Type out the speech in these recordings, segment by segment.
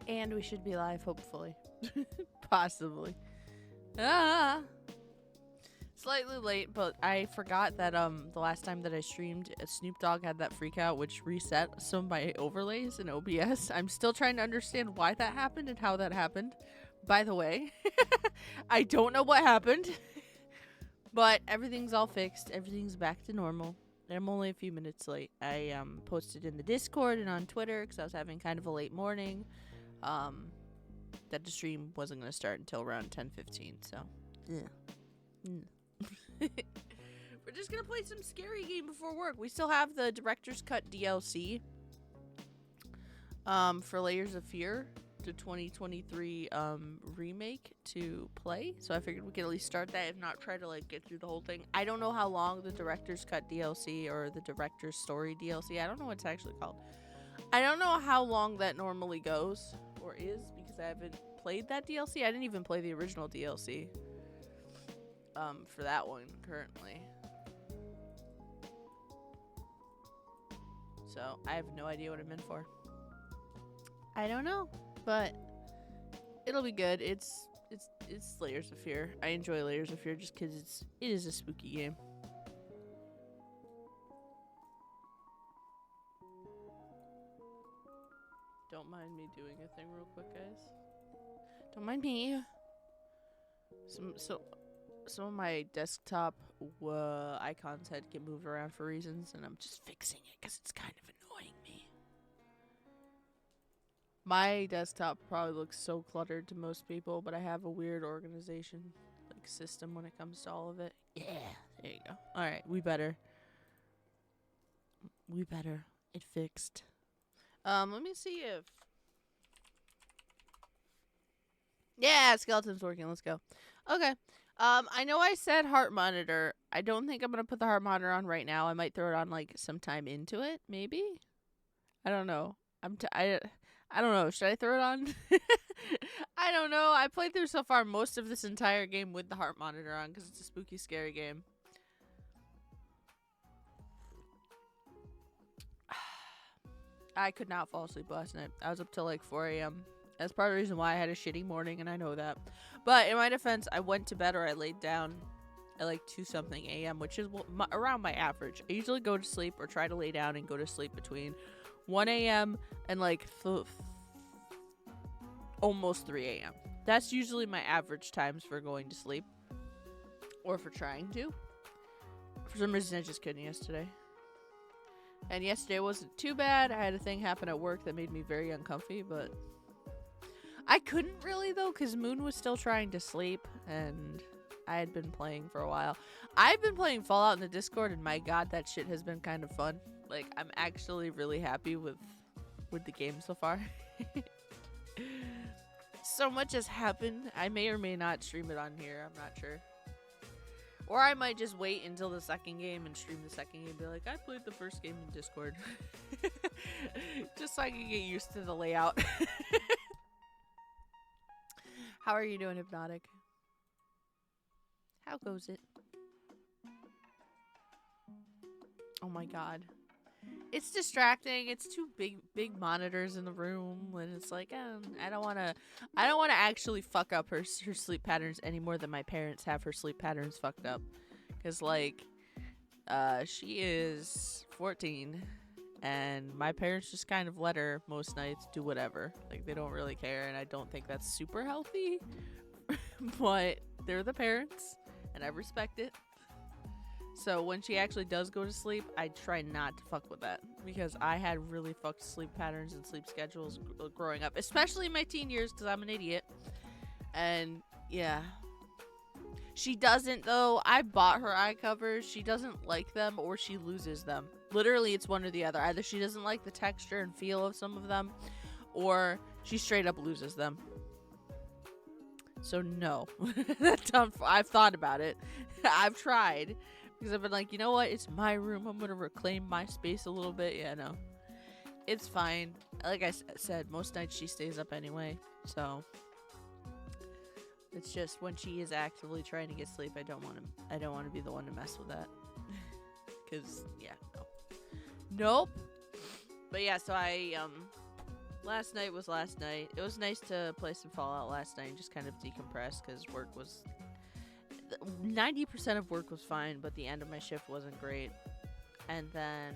And we should be live, hopefully. Possibly. Ah! Slightly late, but I forgot that the last time that I streamed, Snoop Dogg had that freak out, which reset some of my overlays in OBS. I'm still trying to understand why that happened and how that happened. By the way, I don't know what happened, but everything's all fixed. Everything's back to normal. I'm only a few minutes late. I posted in the Discord and on Twitter because I was having kind of a late morning. That the stream wasn't going to start until around 10:15. So, yeah. We're just going to play some scary game before work. We still have the Director's Cut DLC for Layers of Fear, the 2023 remake to play. So I figured we could at least start that, if not try to like get through the whole thing. I don't know how long the Director's Cut DLC or the Director's Story DLC, I don't know what it's actually called. I don't know how long that normally goes or is because I haven't played that DLC. I didn't even play the original DLC for that one currently. So I have no idea what I'm in for. I don't know, but it'll be good. It's Layers of Fear. I enjoy Layers of Fear just because it is a spooky game. Don't mind me doing a thing real quick, guys. Don't mind me. Some of my desktop icons had to get moved around for reasons, and I'm just fixing it because it's kind of annoying me. My desktop probably looks so cluttered to most people, but I have a weird organization like system when it comes to all of it. Yeah, there you go. All right, we better. It fixed. Let me see if. Yeah, skeleton's working. Let's go. Okay. I know I said heart monitor. I don't think I'm gonna put the heart monitor on right now. I might throw it on like sometime into it, maybe. I don't know. I don't know. Should I throw it on? I don't know. I played through so far most of this entire game with the heart monitor on because it's a spooky, scary game. I could not fall asleep last night. I was up till like 4 a.m. That's part of the reason why I had a shitty morning, and I know that. But in my defense, I went to bed or I laid down at like 2-something a.m., which is around my average. I usually go to sleep or try to lay down and go to sleep between 1 a.m. and like almost 3 a.m. That's usually my average times for going to sleep or for trying to. For some reason, I just couldn't yesterday. And yesterday wasn't too bad. I had a thing happen at work that made me very uncomfy, but I couldn't really, though, because Moon was still trying to sleep, and I had been playing for a while. I've been playing Fallout in the Discord, and my god, that shit has been kind of fun. Like, I'm actually really happy with the game so far. So much has happened. I may or may not stream it on here. I'm not sure. Or I might just wait until the second game and stream the second game and be like, I played the first game in Discord. Just so I can get used to the layout. How are you doing, Hypnotic? How goes it? Oh my god. It's distracting. It's two big monitors in the room, and it's like I don't want to actually fuck up her sleep patterns any more than my parents have her sleep patterns fucked up. Cuz like she is 14 and my parents just kind of let her most nights do whatever. Like they don't really care, and I don't think that's super healthy. But they're the parents and I respect it. So when she actually does go to sleep, I try not to fuck with that because I had really fucked sleep patterns and sleep schedules growing up, especially in my teen years because I'm an idiot. And yeah, she doesn't though. I bought her eye covers. She doesn't like them or she loses them. Literally, it's one or the other. Either she doesn't like the texture and feel of some of them or she straight up loses them. So no, I've thought about it. I've tried. Because I've been like, you know what? It's my room. I'm going to reclaim my space a little bit. Yeah, no. It's fine. Like I said, most nights she stays up anyway. So it's just when she is actively trying to get sleep, I don't want to be the one to mess with that. Because, yeah, no. Nope. But yeah, so I Last night was last night. It was nice to play some Fallout last night and just kind of decompress because work was 90% of work was fine, but the end of my shift wasn't great. And then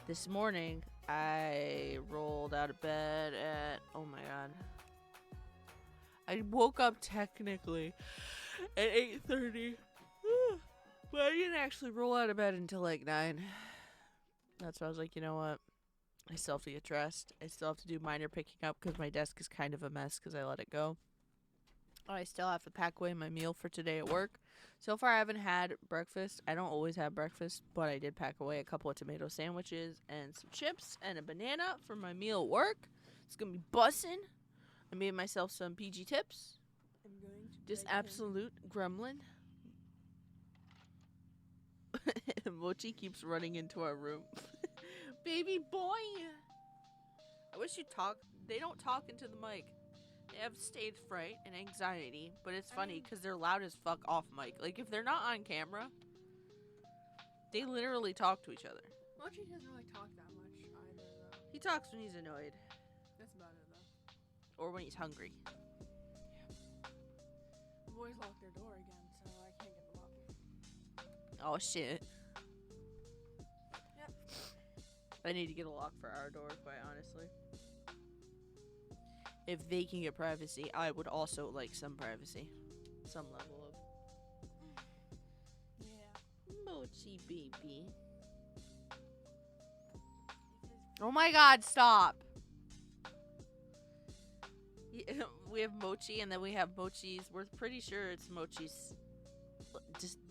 this morning, I rolled out of bed at, oh my god. I woke up technically at 8:30. But I didn't actually roll out of bed until like 9. That's why I was like, you know what? I still have to get dressed. I still have to do minor picking up because my desk is kind of a mess because I let it go. I still have to pack away my meal for today at work. So far, I haven't had breakfast. I don't always have breakfast, but I did pack away a couple of tomato sandwiches and some chips and a banana for my meal at work. It's going to be bussin'. I made myself some PG tips. I'm going to Just absolute gremlin. Mochi keeps running into our room. Baby boy! I wish you'd talk. They don't talk into the mic. They have stage fright and anxiety, but it's funny because they're loud as fuck off mic. Like, if they're not on camera, they literally talk to each other. Mochi doesn't really talk that much either, though. He talks when he's annoyed. That's about it, though. Or when he's hungry. Yeah. The boys locked their door again, so I can't get them up. Oh, shit. Yep. I need to get a lock for our door, quite honestly. If they can get privacy, I would also like some privacy. Some level of... Yeah. Mochi baby. Oh my god, stop! Yeah, we have Mochi, and then we have Mochi's... We're pretty sure it's Mochi's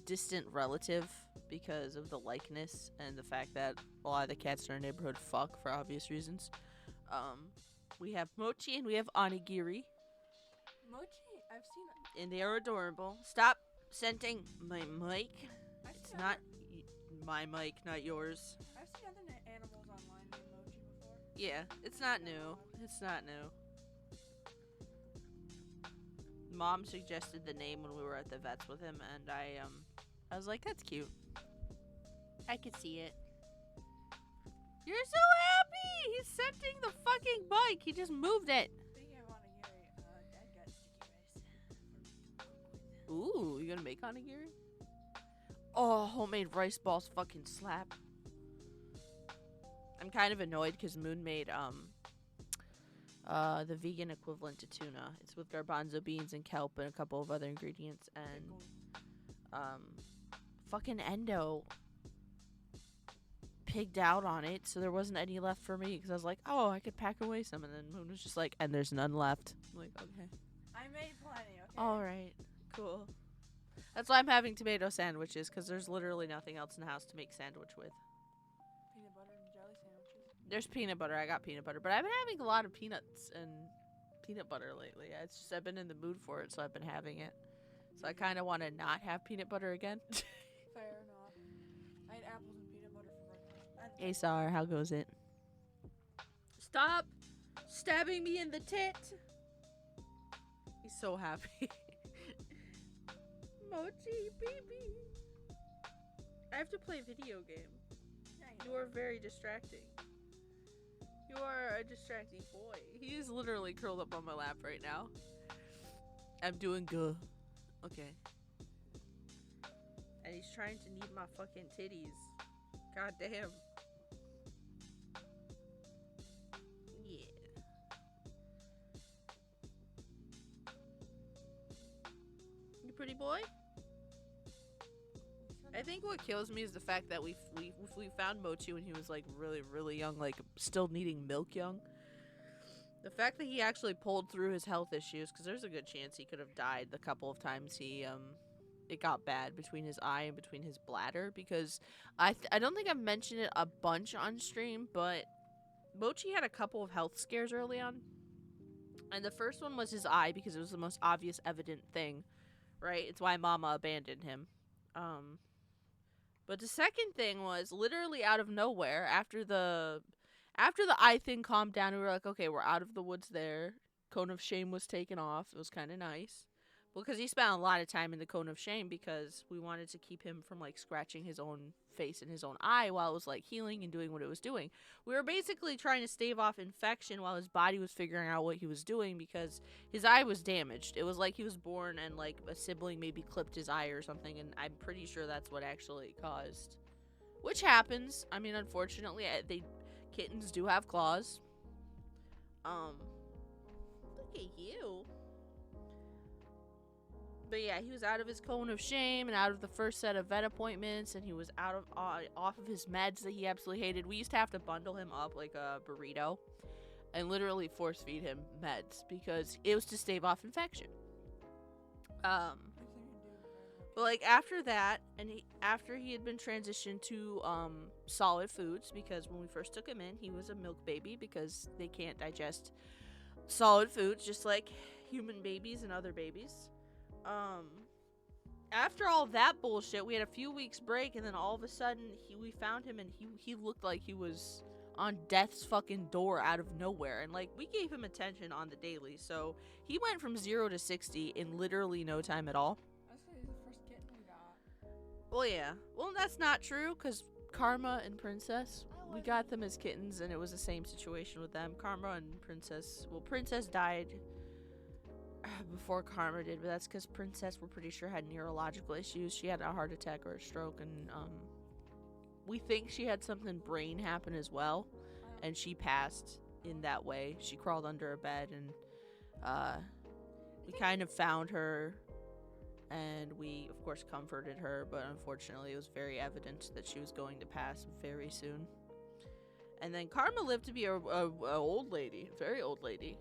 distant relative because of the likeness and the fact that a lot of the cats in our neighborhood fuck for obvious reasons. We have Mochi and we have Onigiri. Mochi, I've seen... And they are adorable. Stop scenting my mic. It's not my mic, not yours. I've seen other animals online named Mochi before. Yeah, it's not new. It's not new. Mom suggested the name when we were at the vet's with him, and I was like, that's cute. I could see it. You're so happy! He's scenting the fucking bike. He just moved it. Speaking of onigiri, Dad got sticky rice. Ooh, you gonna make onigiri? Oh, homemade rice balls fucking slap. I'm kind of annoyed because Moon made the vegan equivalent to tuna. It's with garbanzo beans and kelp and a couple of other ingredients, and fucking Endo pigged out on it, so there wasn't any left for me because I was like, oh, I could pack away some, and then Moon was just like, and there's none left. I'm like, okay. I made plenty, okay? Alright, cool. That's why I'm having tomato sandwiches, because there's literally nothing else in the house to make sandwich with. Peanut butter and jelly sandwiches. There's peanut butter. I got peanut butter, but I've been having a lot of peanuts and peanut butter lately. It's just I've been in the mood for it, so I've been having it. So I kind of want to not have peanut butter again. Fair enough. I had apples and peanut butter for breakfast. Hey, Sar, how goes it? Stop stabbing me in the tit. He's so happy. Mochi, baby. I have to play video game. You are very distracting. You are a distracting boy. He is literally curled up on my lap right now. I'm doing good. Okay. And he's trying to knead my fucking titties. God damn. Yeah. You pretty boy? I think what kills me is the fact that we found Mochi when he was like really young, like still needing milk young. The fact that he actually pulled through his health issues, because there's a good chance he could have died the couple of times it got bad between his eye and between his bladder, because I don't think I've mentioned it a bunch on stream, but Mochi had a couple of health scares early on. And the first one was his eye, because it was the most obvious evident thing, right? It's why Mama abandoned him. But the second thing was literally out of nowhere, after the eye thing calmed down, we were like, okay, we're out of the woods there. Cone of Shame was taken off. It was kind of nice. Well, because he spent a lot of time in the cone of shame because we wanted to keep him from like scratching his own face and his own eye while it was like healing and doing what it was doing. We were basically trying to stave off infection while his body was figuring out what he was doing because his eye was damaged. It was like he was born and like a sibling maybe clipped his eye or something, and I'm pretty sure that's what actually caused. Which happens. I mean, unfortunately, kittens do have claws. Look at you. But yeah, he was out of his cone of shame and out of the first set of vet appointments, and he was off of his meds that he absolutely hated. We used to have to bundle him up like a burrito and literally force feed him meds because it was to stave off infection. But like after that, and after he had been transitioned to solid foods, because when we first took him in, he was a milk baby because they can't digest solid foods just like human babies and other babies. After all that bullshit, we had a few weeks break, and then all of a sudden we found him, and he looked like he was on death's fucking door out of nowhere, and like we gave him attention on the daily, so he went from 0 to 60 in literally no time at all. That's the first kitten we got. Well, yeah. Well, that's not true, because Karma and Princess, we got them as kittens, and it was the same situation with them. Karma and Princess, well, Princess died before Karma did, but that's because Princess, we're pretty sure, had neurological issues. She had a heart attack or a stroke, and we think she had something brain happen as well, and she passed in that way. She crawled under a bed, and we kind of found her, and we of course comforted her, but unfortunately it was very evident that she was going to pass very soon. And then Karma lived to be a old lady, very old lady.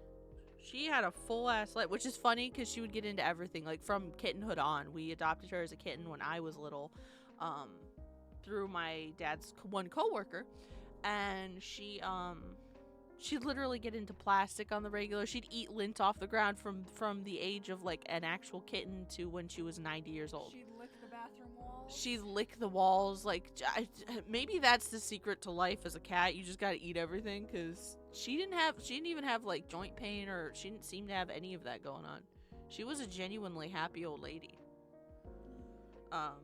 She had a full ass life, which is funny because she would get into everything, like from kittenhood on. We adopted her as a kitten when I was little, through my dad's one coworker, and she'd literally get into plastic on the regular. She'd eat lint off the ground from the age of like an actual kitten to when she was 90 years old. She'd lick the bathroom walls. She'd lick the walls. Like, maybe that's the secret to life as a cat. You just gotta eat everything, because she didn't even have like joint pain, or she didn't seem to have any of that going on. She was a genuinely happy old lady. But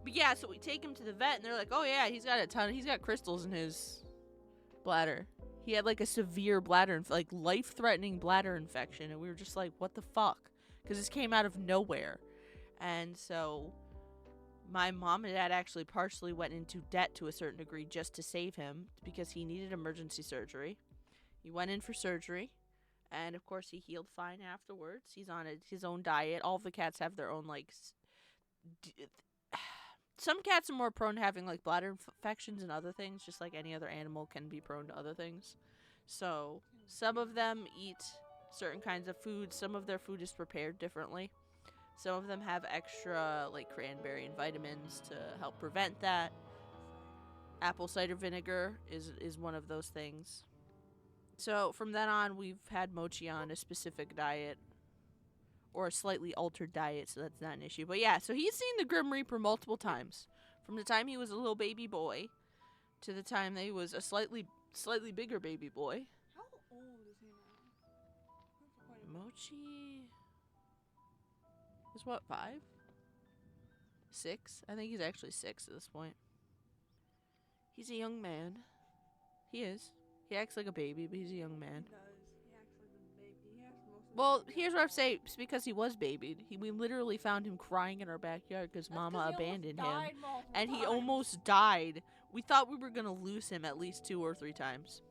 yeah, so we take him to the vet, and they're like, oh yeah, he's got crystals in his bladder. He had like a severe bladder, like life-threatening bladder infection, and we were just like, what the fuck? Because this came out of nowhere. And so my mom and dad actually partially went into debt to a certain degree just to save him, because he needed emergency surgery. He went in for surgery, and of course he healed fine afterwards. He's on his own diet. All of the cats have their own like some cats are more prone to having like bladder infections and other things, just like any other animal can be prone to other things. So some of them eat certain kinds of food. Some of their food is prepared differently. Some of them have extra like cranberry and vitamins to help prevent that. Apple cider vinegar is one of those things. So from then on, we've had Mochi on a specific diet, or a slightly altered diet, so that's not an issue. But yeah, so he's seen the Grim Reaper multiple times. From the time he was a little baby boy to the time that he was a slightly bigger baby boy. How old is he now? Mochi is what, 5? 6? I think he's actually 6 at this point. He's a young man. He is. He acts like a baby, but he's a young man. He does. He acts like a baby. He acts most of Well, the here's what I'm saying. It's because he was babied. We literally found him crying in our backyard because Mama abandoned him. And he almost died. We thought we were going to lose him at least 2 or 3 times.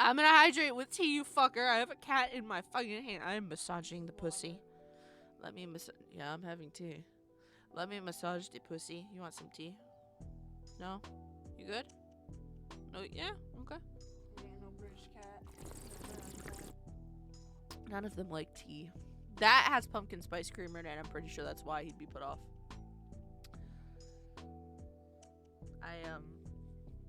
I'm going to hydrate with tea, you fucker. I have a cat in my fucking hand. I am massaging the pussy. Let me Yeah, I'm having tea. Let me massage the pussy. You want some tea? No? You good? No? Yeah? Okay. He ain't no British cat. None of them like tea. That has pumpkin spice creamer in it, and I'm pretty sure that's why he'd be put off.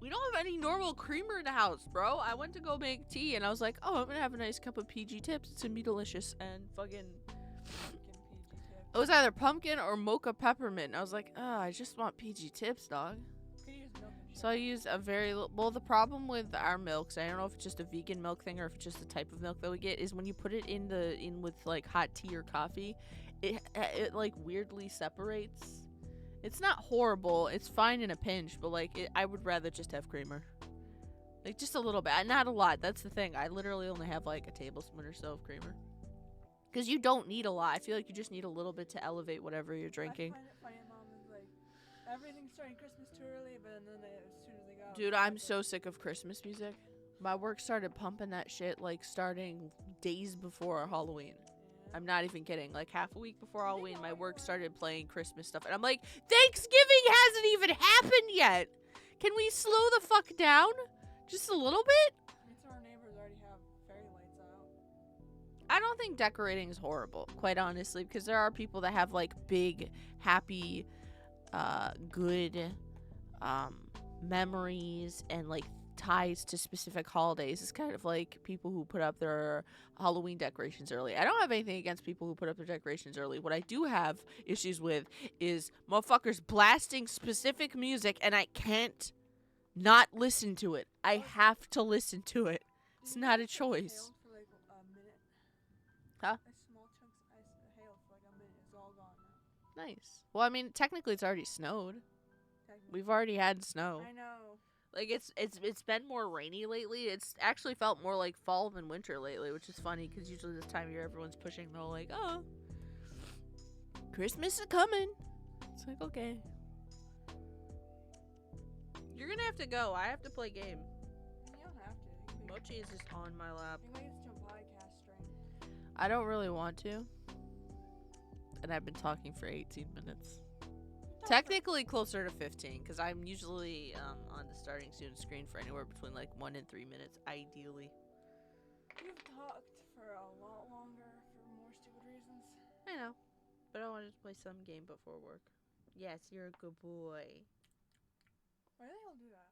We don't have any normal creamer in the house, bro. I went to go make tea, and I was like, oh, I'm gonna have a nice cup of PG Tips. It's gonna be delicious. And fucking... It was either pumpkin or mocha peppermint. And I was like, oh, I just want PG Tips, dog. Could use milk and So I use a very well. The problem with our milks, I don't know if it's just a vegan milk thing or if it's just the type of milk that we get, is when you put it in with like hot tea or coffee, it like weirdly separates. It's not horrible. It's fine in a pinch, but like I would rather just have creamer. Like just a little bit, not a lot. That's the thing. I literally only have like a tablespoon or so of creamer. Because you don't need a lot. I feel like you just need a little bit to elevate whatever you're drinking. I find it funny, Mom is like, everything's starting Christmas too early, but then as soon as they got. Dude, I'm so sick of Christmas music. My work started pumping that shit like starting days before Halloween. Yeah. I'm not even kidding. Like half a week before Halloween, my work started playing Christmas stuff. And I'm like, Thanksgiving hasn't even happened yet. Can we slow the fuck down? Just a little bit? I mean, some of our neighbors already have fairy lights out. I don't think decorating is horrible, quite honestly, because there are people that have like big, happy, good memories and like ties to specific holidays. It's kind of like people who put up their Halloween decorations early. I don't have anything against people who put up their decorations early. What I do have issues with is motherfuckers blasting specific music and I can't not listen to it. I have to listen to it. It's not a choice. For like a minute. Huh? A small chunks of ice hailed for like a minute. It's all gone now. Nice. Well, I mean, technically it's already snowed. Technically. We've already had snow. I know. Like it's been more rainy lately. It's actually felt more like fall than winter lately, which is funny because usually this time of year everyone's pushing the whole like, oh, Christmas is coming. It's like, okay, you're gonna have to go. I have to play game. You don't have to. Mochi is just on my lap. You can listen to a podcast stream. I don't really want to, and I've been talking for 18 minutes. Technically closer to 15, because I'm usually on the starting student screen for anywhere between like 1 and 3 minutes, ideally. You've talked for a lot longer for more stupid reasons. I know, but I wanted to play some game before work. Yes, you're a good boy. Why do they all do that?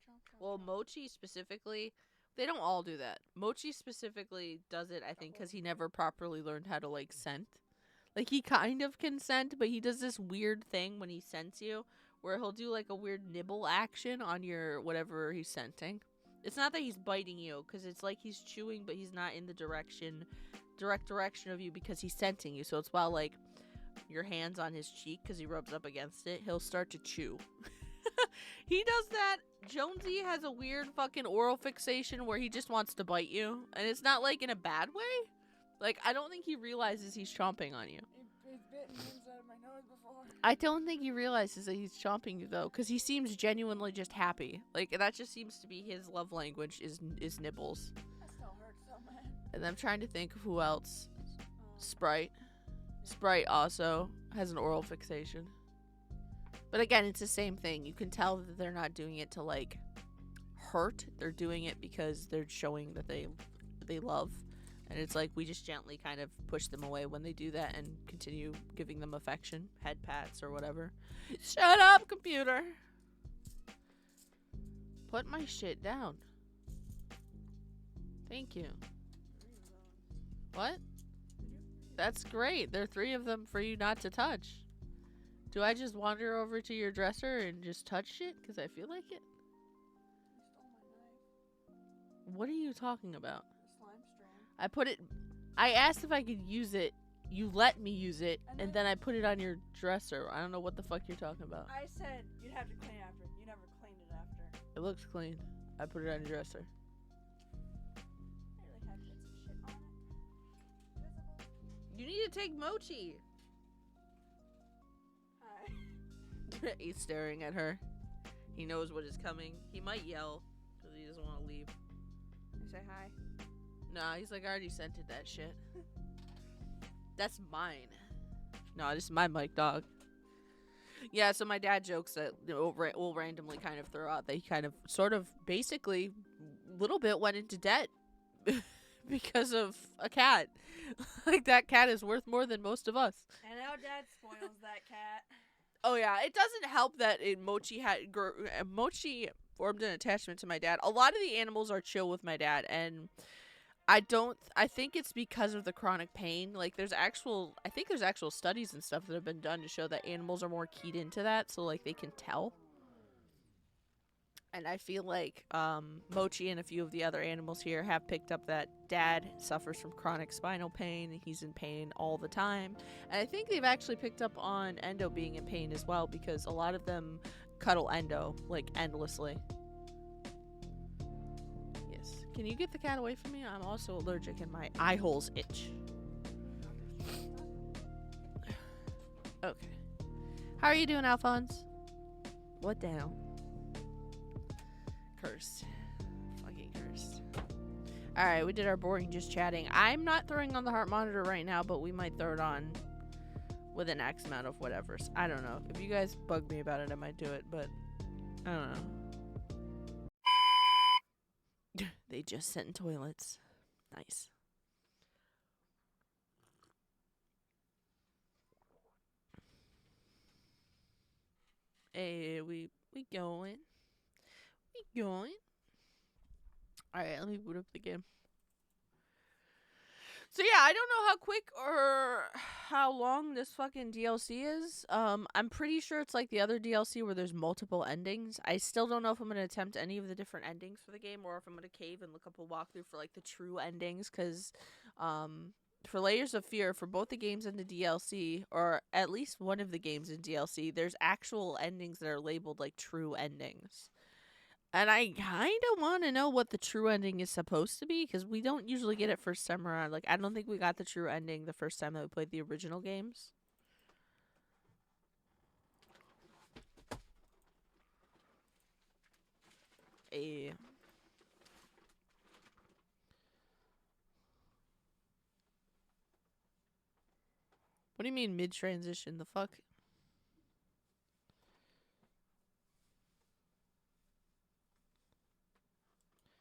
Chomp, chomp, Well, chomp. Mochi specifically, they don't all do that. Mochi specifically does it, I think, because he never properly learned how to like scent. Like, he kind of can scent, but he does this weird thing when he scents you, where he'll do, like, a weird nibble action on your whatever he's scenting. It's not that he's biting you, because it's like he's chewing, but he's not in the direct direction of you because he's scenting you. So it's while, like, your hand's on his cheek because he rubs up against it, he'll start to chew. He does that. Jonesy has a weird fucking oral fixation where he just wants to bite you, and it's not, like, in a bad way. Like, I don't think he realizes he's chomping on you. He's bitten the inside of my nose before. I don't think he realizes that he's chomping you, though, because he seems genuinely just happy. Like, that just seems to be his love language is nibbles. That still hurts so bad. And I'm trying to think of who else. Sprite. Sprite also has an oral fixation. But again, it's the same thing. You can tell that they're not doing it to, like, hurt. They're doing it because they're showing that they love. And it's like we just gently kind of push them away when they do that and continue giving them affection, head pats or whatever. Shut up, computer. Put my shit down. Thank you. What? That's great. There are 3 of them for you not to touch. Do I just wander over to your dresser and just touch shit because I feel like it? You stole my knife. What are you talking about? The slime strand. I asked if I could use it. You let me use it, and then I put it on your dresser. I don't know what the fuck you're talking about. I said you'd have to clean it after. You never cleaned it after. It looks clean. I put it on your dresser. I really had bits of shit on it. Visible. You need to take Mochi. Hi. He's staring at her. He knows what is coming. He might yell because he doesn't want to leave. You say hi. Nah, he's like, I already scented that shit. That's mine. No, this is my mic dog. Yeah, so my dad jokes that we'll randomly kind of throw out that he kind of sort of basically little bit went into debt because of a cat. Like, that cat is worth more than most of us. And now Dad spoils that cat. Oh yeah, it doesn't help that Mochi formed an attachment to my dad. A lot of the animals are chill with my dad, and I think it's because of the chronic pain. Like, I think there's actual studies and stuff that have been done to show that animals are more keyed into that, so like they can tell. And I feel like Mochi and a few of the other animals here have picked up that Dad suffers from chronic spinal pain. He's in pain all the time. And I think they've actually picked up on Endo being in pain as well, because a lot of them cuddle Endo, like, endlessly. Yes. Can you get the cat away from me? I'm also allergic and my eye holes itch. Okay. How are you doing, Alphonse? What down? Cursed. Fucking cursed. Alright, we did our boring just chatting. I'm not throwing on the heart monitor right now, but we might throw it on with an X amount of whatevers. I don't know. If you guys bug me about it, I might do it, but I don't know. They just sent in toilets. Nice. Hey, we going. We going. Alright, let me boot up the game. So yeah, I don't know how quick or how long this fucking DLC is. I'm pretty sure it's like the other DLC where there's multiple endings. I still don't know if I'm gonna attempt any of the different endings for the game, or if I'm gonna cave and look up a walkthrough for like the true endings. Cause, for Layers of Fear, for both the games and the DLC, or at least one of the games in DLC, there's actual endings that are labeled like true endings. And I kind of want to know what the true ending is supposed to be, because we don't usually get it first time around. Like, I don't think we got the true ending the first time that we played the original games. Eh. What do you mean mid-transition? The fuck?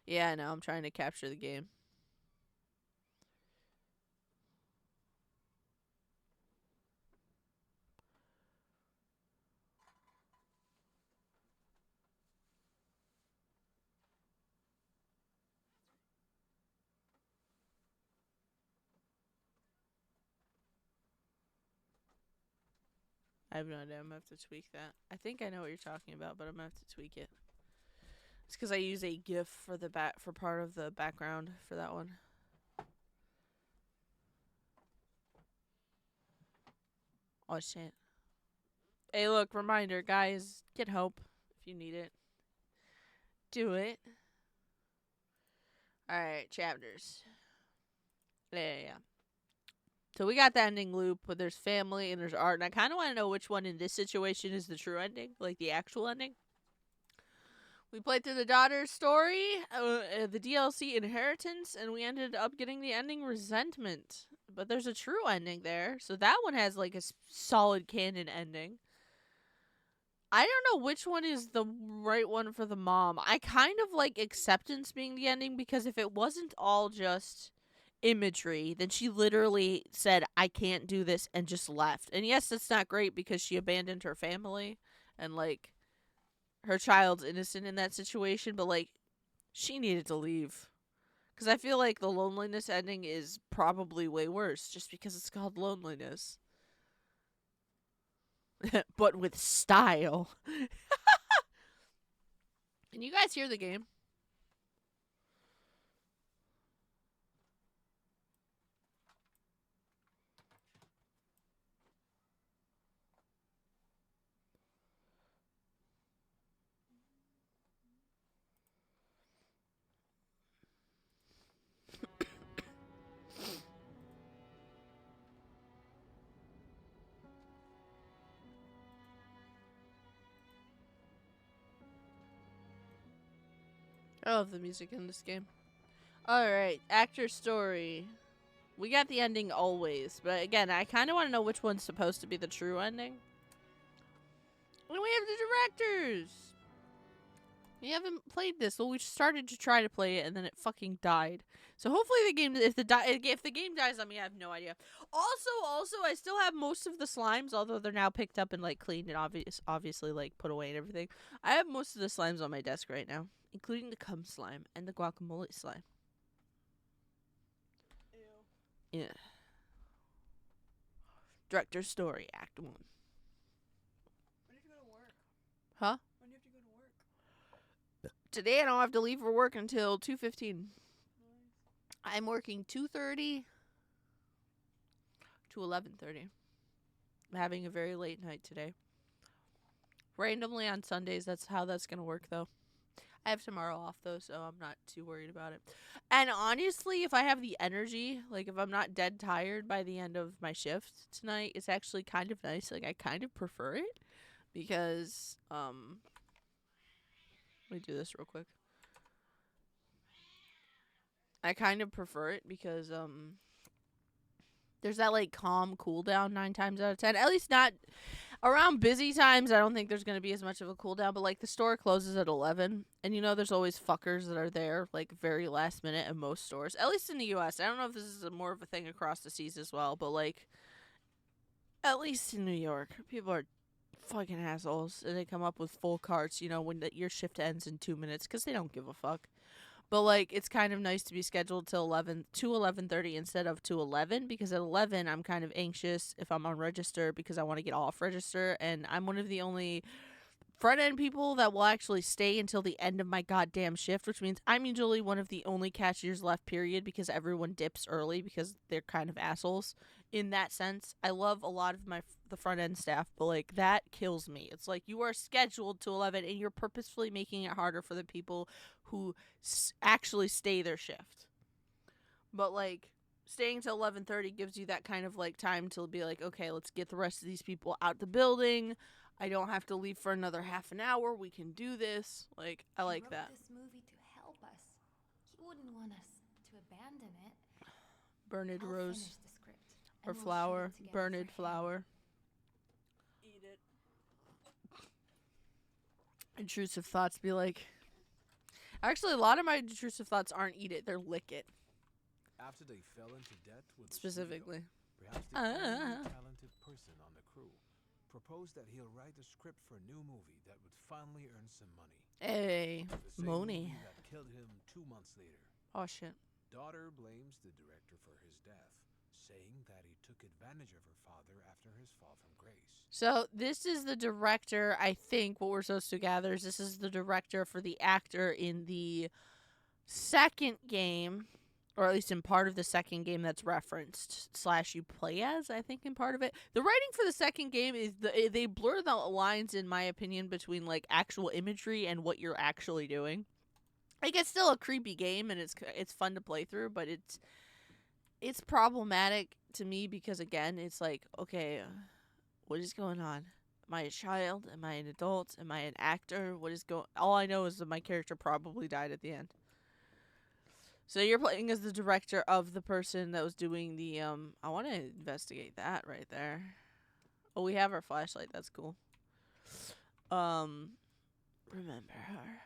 Yeah, I know. I'm trying to capture the game. I have no idea. I'm going to have to tweak that. I think I know what you're talking about, but I'm going to have to tweak it. It's because I use a GIF for the for part of the background for that one. Oh, shit. Hey, look, reminder, guys. Get help if you need it. Do it. Alright, chapters. Yeah. So we got the ending loop, but there's family and there's art, and I kind of want to know which one in this situation is the true ending, like the actual ending. We played through the daughter's story, the DLC Inheritance, and we ended up getting the ending Resentment. But there's a true ending there, so that one has like a solid canon ending. I don't know which one is the right one for the mom. I kind of like Acceptance being the ending, because if it wasn't all just imagery, then she literally said, I can't do this, and just left. And yes, that's not great because she abandoned her family, and like her child's innocent in that situation, but like she needed to leave. Because I feel like the loneliness ending is probably way worse just because it's called loneliness. But with style. Can you guys hear the game? I love the music in this game. Alright, actor story. We got the ending always, but again, I kind of want to know which one's supposed to be the true ending. And we have the directors! We haven't played this. Well, we started to try to play it, and then it fucking died. So hopefully the game, if the game dies on me, I have no idea. Also, I still have most of the slimes, although they're now picked up and like cleaned and obviously like put away and everything. I have most of the slimes on my desk right now, including the cum slime and the guacamole slime. Ew. Yeah. Director's story, Act 1. When do you have to go to work? Huh? When do you have to go to work? Today I don't have to leave for work until 2:15. I'm working 2:30 to 11:30. I'm having a very late night today. Randomly on Sundays, that's how that's going to work, though. I have tomorrow off, though, so I'm not too worried about it. And honestly, if I have the energy, like if I'm not dead tired by the end of my shift tonight, it's actually kind of nice. Like, I kind of prefer it because, let me do this real quick. I kind of prefer it because, there's that, like, calm cool down 9 times out of 10. At least not around busy times. I don't think there's going to be as much of a cool down, but, like, the store closes at 11. And, you know, there's always fuckers that are there, like, very last minute in most stores. At least in the U.S. I don't know if this is more of a thing across the seas as well, but, like, at least in New York, people are fucking assholes. And they come up with full carts, you know, when your shift ends in 2 minutes because they don't give a fuck. But, like, it's kind of nice to be scheduled till 11:30 instead of to 11, because at 11 I'm kind of anxious if I'm on register because I want to get off register, and I'm one of the only front end people that will actually stay until the end of my goddamn shift, which means I'm usually one of the only cashiers left, period, because everyone dips early because they're kind of assholes in that sense. I love a lot of the front end staff, but, like, that kills me. It's like you are scheduled to 11 and you're purposefully making it harder for the people who actually stay their shift. But, like, staying till 11:30 gives you that kind of, like, time to be like, okay, let's get the rest of these people out the building. I don't have to leave for another half an hour. We can do this. Like, I like that. He wrote this movie to help us. He wouldn't want us to abandon it. Burned I'll rose finish the script, or and we'll show flower. it together Burned for him. flower. Eat it. Intrusive thoughts be like... Actually, a lot of my intrusive thoughts aren't eat it. They're lick it. After they fell into debt with the Specifically. studio, perhaps the only talented person on the crew proposed that he'll write a script for a new movie that would finally earn some money. Hey, The same Moni. movie that killed him 2 months later. Oh, shit. Daughter blames the director for his death, saying that he took advantage of her father after his fall from grace. So, this is the director, I think, what we're supposed to gather is this is the director for the actor in the second game, or at least in part of the second game that's referenced, / you play as, I think, in part of it. The writing for the second game is, they blur the lines, in my opinion, between, like, actual imagery and what you're actually doing. Like, it's still a creepy game, and it's fun to play through, but it's problematic to me because, again, it's like, okay, what is going on? Am I a child? Am I an adult? Am I an actor? All I know is that my character probably died at the end. So you're playing as the director of the person that was doing the, I want to investigate that right there. Oh, we have our flashlight. That's cool. Remember her.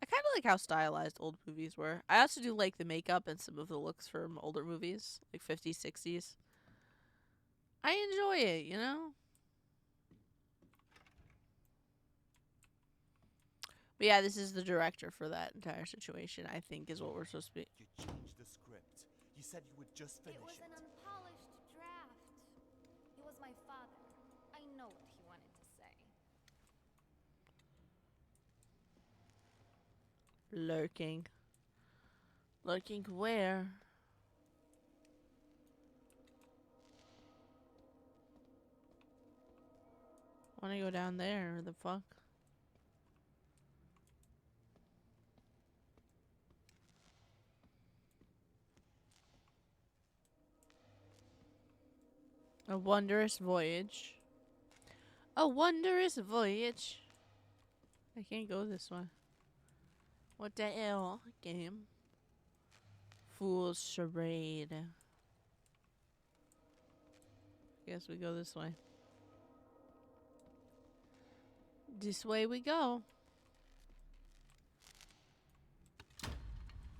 I kind of like how stylized old movies were. I also do like the makeup and some of the looks from older movies, like 50s, 60s. I enjoy it, you know? But yeah, this is the director for that entire situation, I think, is what we're supposed to be. You changed the script. You said you would just finish It was an it. unpolished draft. He was my father. I know what he wanted to say. Lurking. Lurking where? Wanna go down there, the fuck? A wondrous voyage. A wondrous voyage. I can't go this way. What the hell, game? Fool's charade. Guess we go this way. This way we go.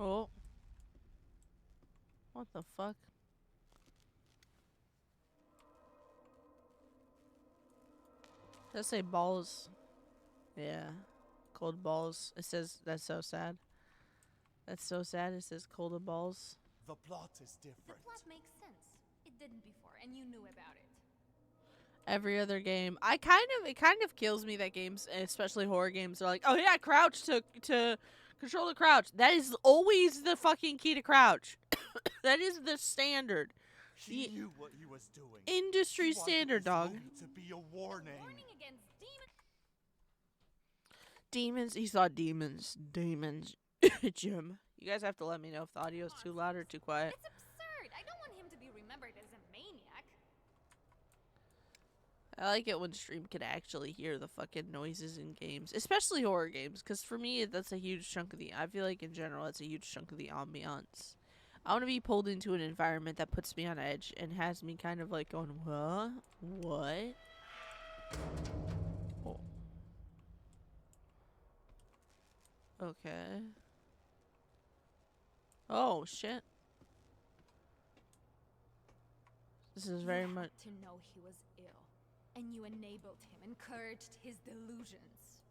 Oh. What the fuck? Does that say balls? Yeah. Cold balls. It says, that's so sad. That's so sad. It says cold balls. The plot is The different. plot makes sense. It didn't before, and you knew about it. Every other game. It kind of kills me that games, especially horror games, are like, oh yeah, crouch to control the crouch. That is always the fucking key to crouch. That is the standard. He The knew what he was doing. industry He wanted standard, this dog. moment to be a warning. Warning against demons. Demons. He saw demons. Demons. Jim. You guys have to let me know if the audio is too loud or too quiet. It's absurd. I don't want him to be remembered as a maniac. I like it when stream can actually hear the fucking noises in games, especially horror games, because for me, that's a huge chunk of I feel like in general, it's a huge chunk of the ambiance. I want to be pulled into an environment that puts me on edge and has me kind of like going, huh? What? Oh. Okay. Oh, shit. This is very You had much... to know he was ill, and you enabled him, encouraged his delusions.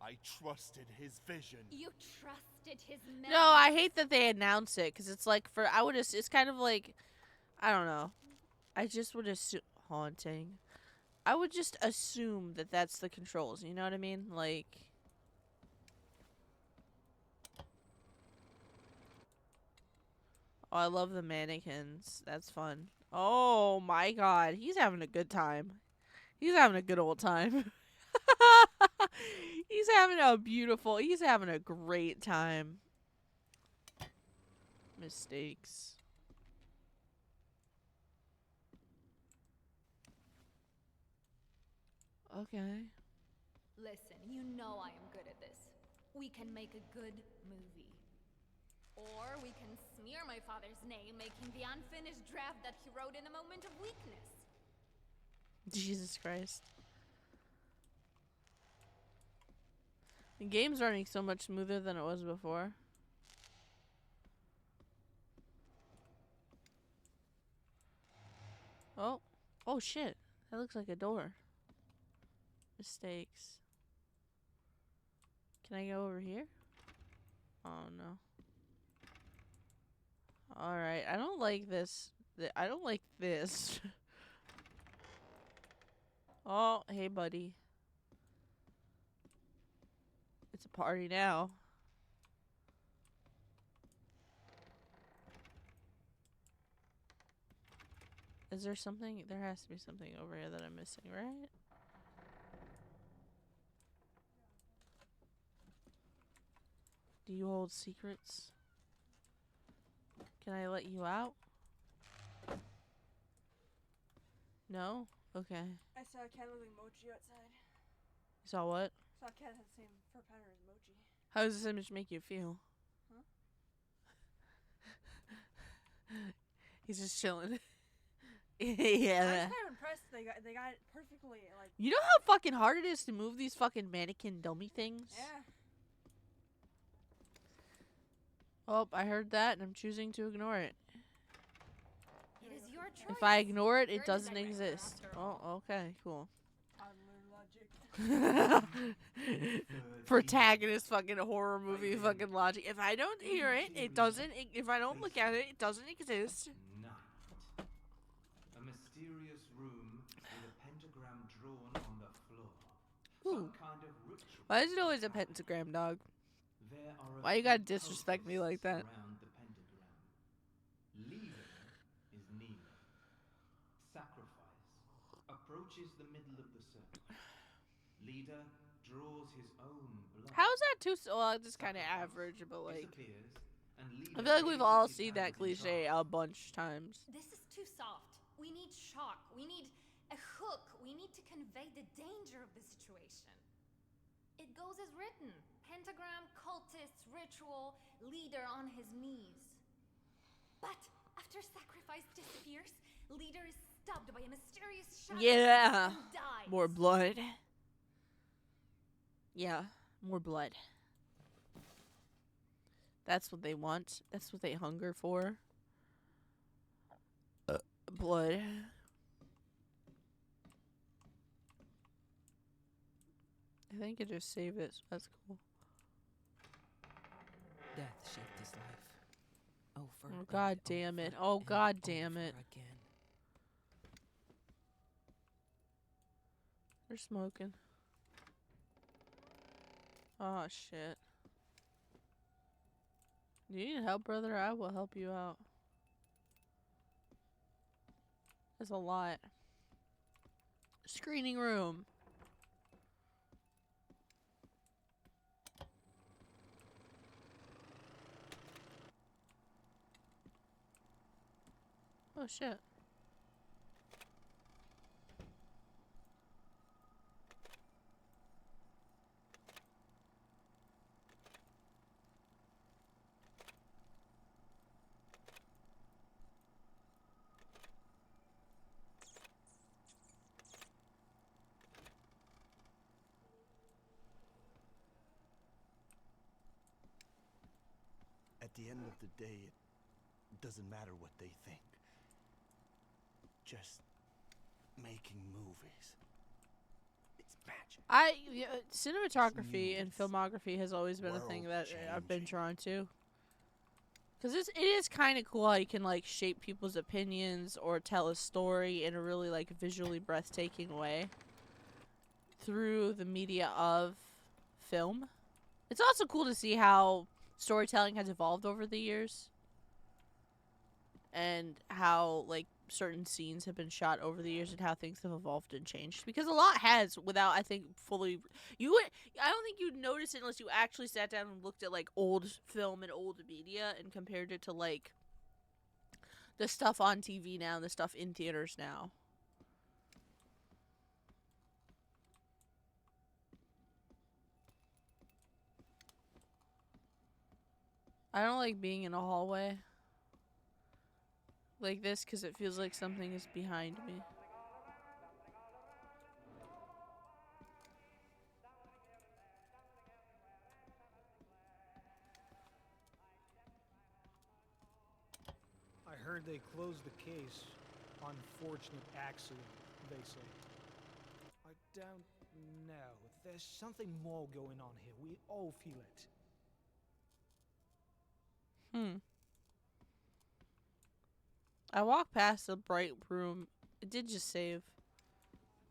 I trusted his vision. You trusted his No, I hate that they announce it, because it's like, it's kind of like, I don't know. I just would assume, haunting. I would just assume that that's the controls, you know what I mean? Like... Oh, I love the mannequins. That's fun. Oh my god, he's having a good time. He's having a good old time. He's having a great time. Mistakes. Okay. Listen, you know I am good at this. We can make a good movie. Or we can smear my father's name, making the unfinished draft that he wrote in a moment of weakness. Jesus Christ. The game's running so much smoother than it was before. Oh. Oh shit. That looks like a door. Mistakes. Can I go over here? Oh no. Alright, I don't like this. I don't like this. Oh, hey buddy. It's a party now. Is there something? There has to be something over here that I'm missing, right? Do you hold secrets? Can I let you out? No? Okay. I saw a cat with emoji outside. You saw what? Saw a cat had the same fur pattern as emoji. How does this image make you feel? Huh? He's just chilling. I was Yeah. kind of impressed. They got it perfectly. Like, You know how fucking hard it is to move these fucking mannequin dummy things? yeah. Oh, I heard that and I'm choosing to ignore it. It is your choice. If I ignore it, You're it a doesn't design director exist. after all. Oh, okay, cool. Toddler logic. Protagonist fucking horror movie fucking logic. If I don't hear it, it doesn't. If I don't look at it, it doesn't exist. Night. A mysterious room with a pentagram drawn on the floor. Ooh. Some kind of ritual. Why is it always a pentagram, dog? There are a Why you gotta few disrespect me like posts that? around the pentagram. Leader is kneeling. Sacrifice approaches the middle of the circle. Leader draws his own blood. How is that too? Well, it's kind of average, but like, Disappears, and I leader feel like we've all raises his seen that hands in cliche triumph. a bunch times. This is too soft. We need shock. We need a hook. We need to convey the danger of the situation. It goes as written. Pentagram, cultists, ritual, leader on his knees. But after sacrifice disappears, leader is stabbed by a mysterious shadow Yeah. and dies. More blood. Yeah, more blood. That's what they want. That's what they hunger for. Blood. I think it just saved it, so that's cool. Death shaped his life. Over Oh and god damn it. over Oh and god damn over it. Again. They're smoking. Oh, shit. Do you need help, brother? I will help you out. That's a lot. Screening room. Oh, shit. At the end of the day, it doesn't matter what they think. Just making movies. It's magic. Cinematography and It's filmography has always been a thing that I've been world-changing. drawn to. Because it is kind of cool how you can, like, shape people's opinions or tell a story in a really, like, visually breathtaking way through the media of film. It's also cool to see how storytelling has evolved over the years. And how, like, certain scenes have been shot over the years and how things have evolved and changed. Because a lot has, without, I think, fully... I don't think you'd notice it unless you actually sat down and looked at, like, old film and old media and compared it to, like, the stuff on TV now and the stuff in theaters now. I don't like being in a hallway like this because it feels like something is behind me. I heard they closed the case. Unfortunate accident, they say. I don't know. There's something more going on here. We all feel it. I walked past the bright room. It did just save.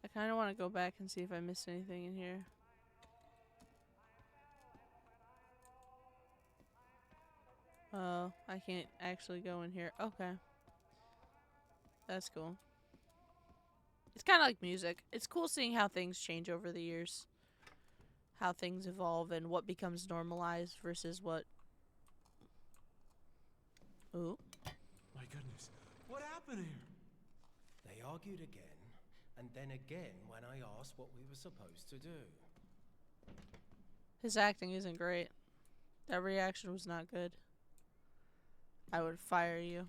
I kind of want to go back and see if I missed anything in here. Oh, I can't actually go in here. Okay. That's cool. It's kind of like music. It's cool seeing how things change over the years. How things evolve and what becomes normalized versus what... Ooh. My goodness. What happened here? They argued again, and then again when I asked what we were supposed to do. His acting isn't great. That reaction was not good. I would fire you.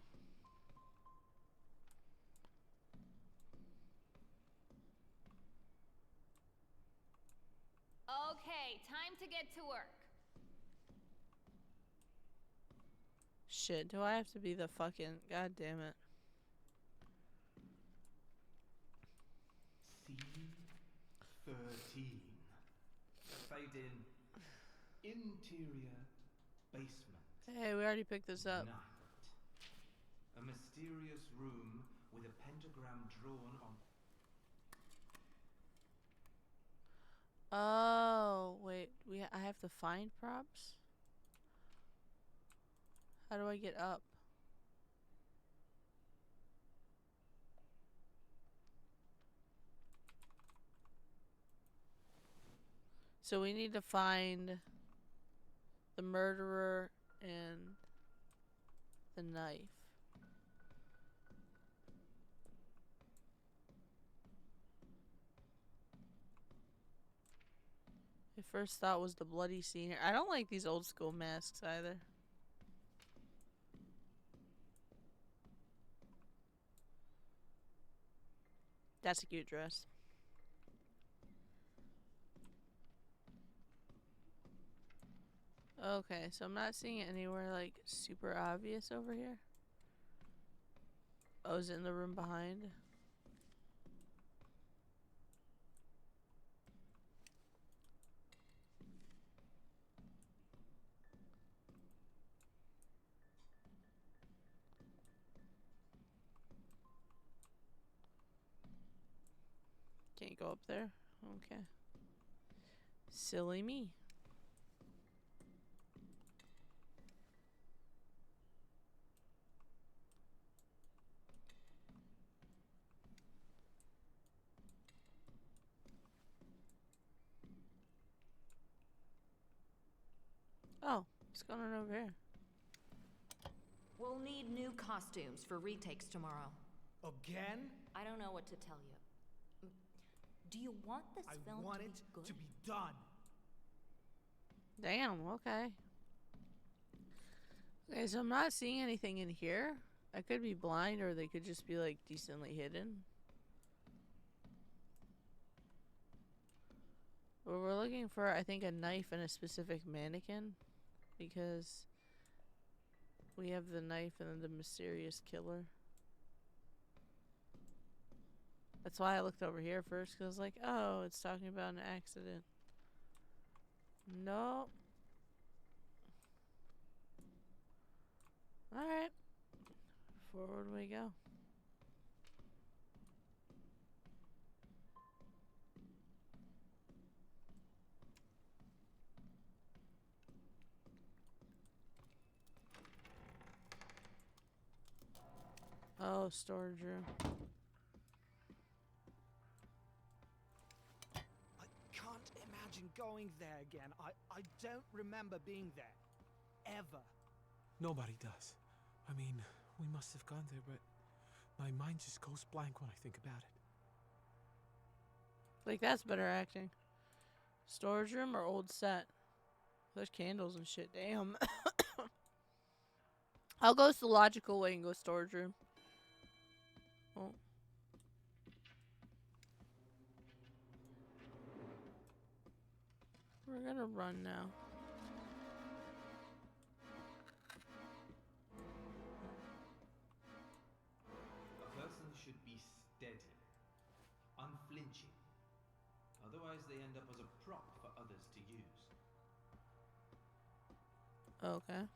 Okay, time to get to work. Shit, do I have to be the fucking... God damn it. C13. Fade in. Interior basement. Hey, we already picked this up. Night. A mysterious room with a pentagram drawn on. Oh, wait. I have to find props? How do I get up? So we need to find the murderer and the knife. My first thought was the bloody scene here. I don't like these old school masks either. That's a cute dress. Okay, so I'm not seeing it anywhere like super obvious over here. Oh, is it in the room behind? Can't go up there. Okay. Silly me. Oh, what's going on over here? We'll need new costumes for retakes tomorrow. Again? I don't know what to tell you. Do you want this I film want to it be good? to be done. Damn, okay. Okay, so I'm not seeing anything in here. I could be blind or they could just be like decently hidden. But we're looking for, I think, a knife and a specific mannequin. Because we have the knife and then the mysterious killer. That's why I looked over here first, because I was like, oh, it's talking about an accident. No. Alright. Forward we go. Oh, storage room. I can't imagine going there again. I don't remember being there. Ever. Nobody does. I mean, we must have gone there, but my mind just goes blank when I think about it. Like, that's better acting. Storage room or old set? There's candles and shit. Damn. I'll go the logical way and go storage room. Oh. We're gonna run now. A person should be steady, unflinching. Otherwise, they end up as a prop for others to use. Okay.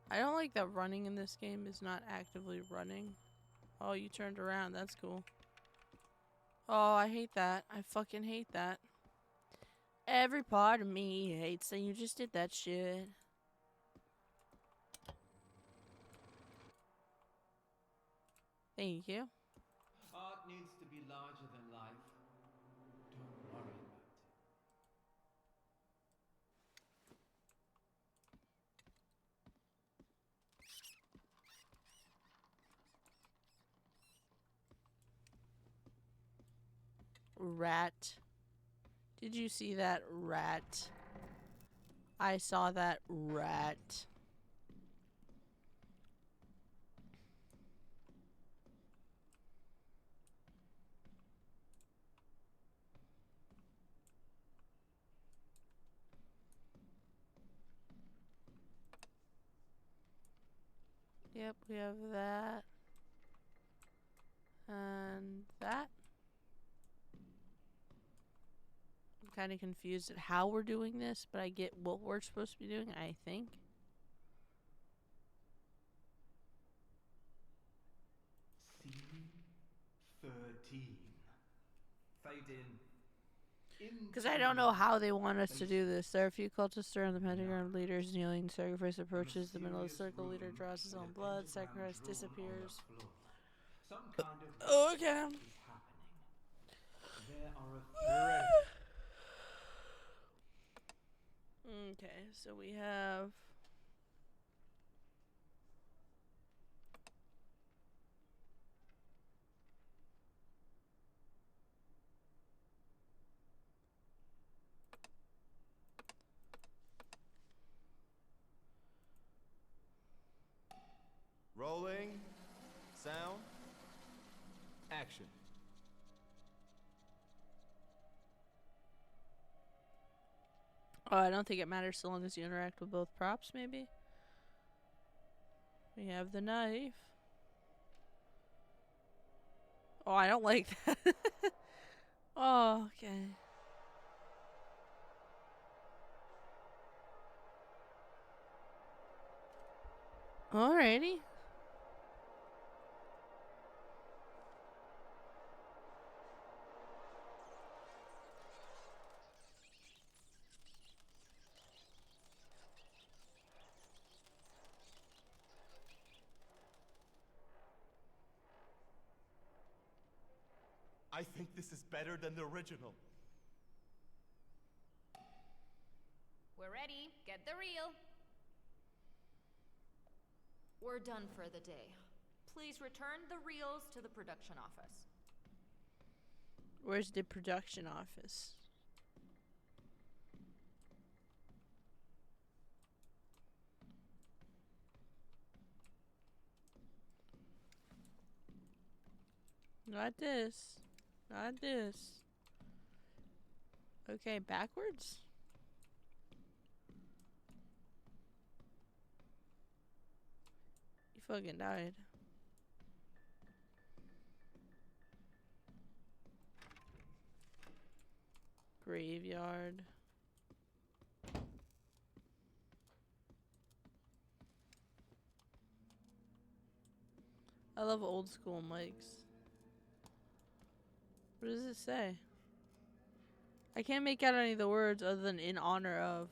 I don't like that running in this game is not actively running. Oh, you turned around. That's cool. Oh, I hate that. I fucking hate that. Every part of me hates that you just did that shit. Thank you. Art needs to be larger than life. Don't worry about it. Rat. Did you see that rat? I saw that rat. Yep, we have that. And that. I'm kind of confused at how we're doing this, but I get what we're supposed to be doing, I think. C13. Fade in. Because I don't know how they want us to do this. There are a few cultists around the pentagram. Leaders kneeling. Sacrifice approaches the middle of the circle. Leader draws his own blood. Sacrifice disappears. Some kind of Okay. is happening. There are a Okay, so we have... Rolling. Sound. Action. Oh, I don't think it matters so long as you interact with both props, maybe? We have the knife. Oh, I don't like that. Oh, okay. Alrighty. I think this is better than the original. We're ready. Get the reel. We're done for the day. Please return the reels to the production office. Where's the production office? Not this. Not this. Okay, backwards? You fucking died. Graveyard. I love old school mics. What does it say? I can't make out any of the words other than in honor of.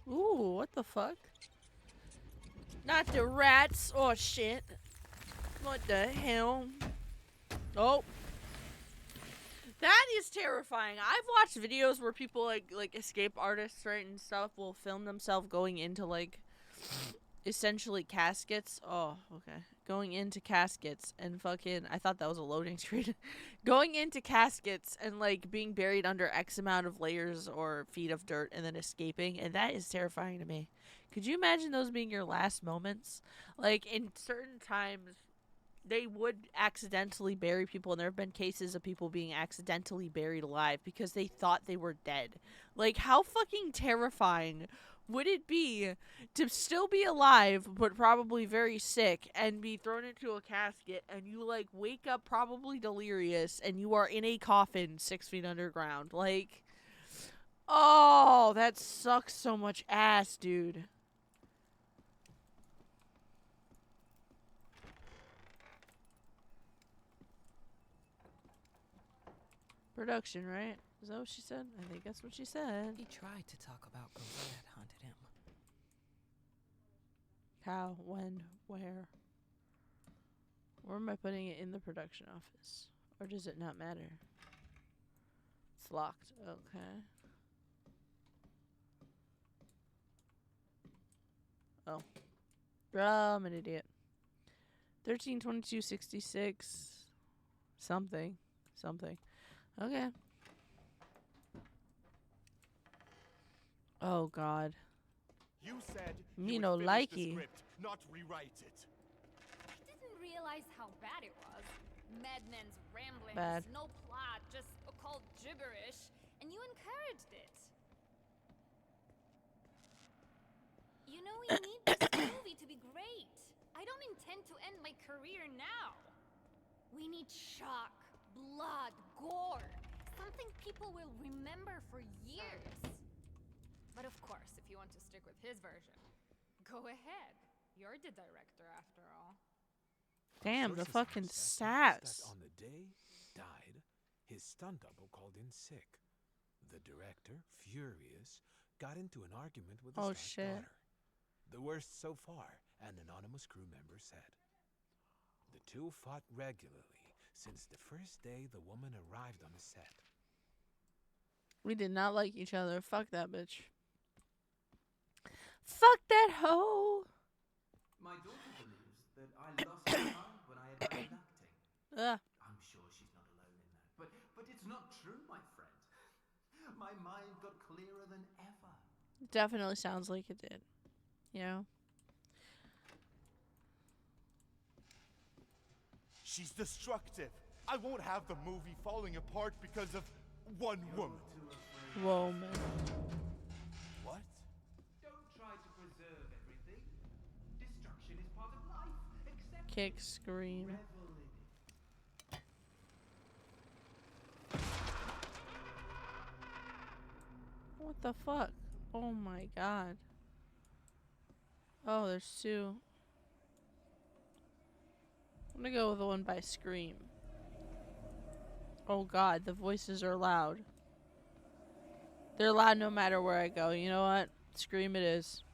Ooh, what the fuck? Not the rats. Oh shit. What the hell? Oh. That is terrifying. I've watched videos where people like escape artists, right, and stuff will film themselves going into like essentially caskets. Oh, okay. Going into caskets and fucking, I thought that was a loading screen. Going into caskets and like being buried under X amount of layers or feet of dirt and then escaping, and that is terrifying to me. Could you imagine those being your last moments? Like in certain times they would accidentally bury people, and there have been cases of people being accidentally buried alive because they thought they were dead. Like, how fucking terrifying would it be to still be alive but probably very sick and be thrown into a casket and you like wake up probably delirious and you are in a coffin 6 feet underground? Like, oh, that sucks so much ass, dude. Production, right? Is that what she said? I think that's what she said. He tried to talk about ghosts that haunted him. How? When? Where? Where am I putting it in the production office? Or does it not matter? It's locked. Okay. Oh. Bruh, I'm an idiot. 13/22/66. Something. Something. Okay. Oh God. You said Me you no would finish the likey. script, not rewrite it. I didn't realize how bad it was. Madmen's ramblings, Bad. no plot, just occult gibberish, and you encouraged it. You know, we need this movie to be great. I don't intend to end my career now. We need shock, blood, gore. Something people will remember for years. But of course, if you want to stick with his version, go ahead. You're the director after all. Damn, the Sources fucking have said stats. that on the day he died, his stunt double called in sick. The director, furious, got into an argument with his Oh, stunt shit. daughter. The worst so far, an anonymous crew member said. The two fought regularly since the first day the woman arrived on the set. We did not like each other. Fuck that bitch. Fuck that hoe. My daughter believes that I lost my mind when I abandoned acting. Ugh. I'm sure she's not alone in that. But it's not true, my friend. My mind got clearer than ever. Definitely sounds like it did. You know? She's destructive. I won't have the movie falling apart because of one woman. Whoa, man. What? Don't try to preserve everything. Destruction is part of life. Accept Kick, it. scream. Revel in it. What the fuck? Oh my god. Oh, there's two. I'm gonna go with the one by Scream. Oh god, the voices are loud. They're loud no matter where I go. You know what? Scream it is.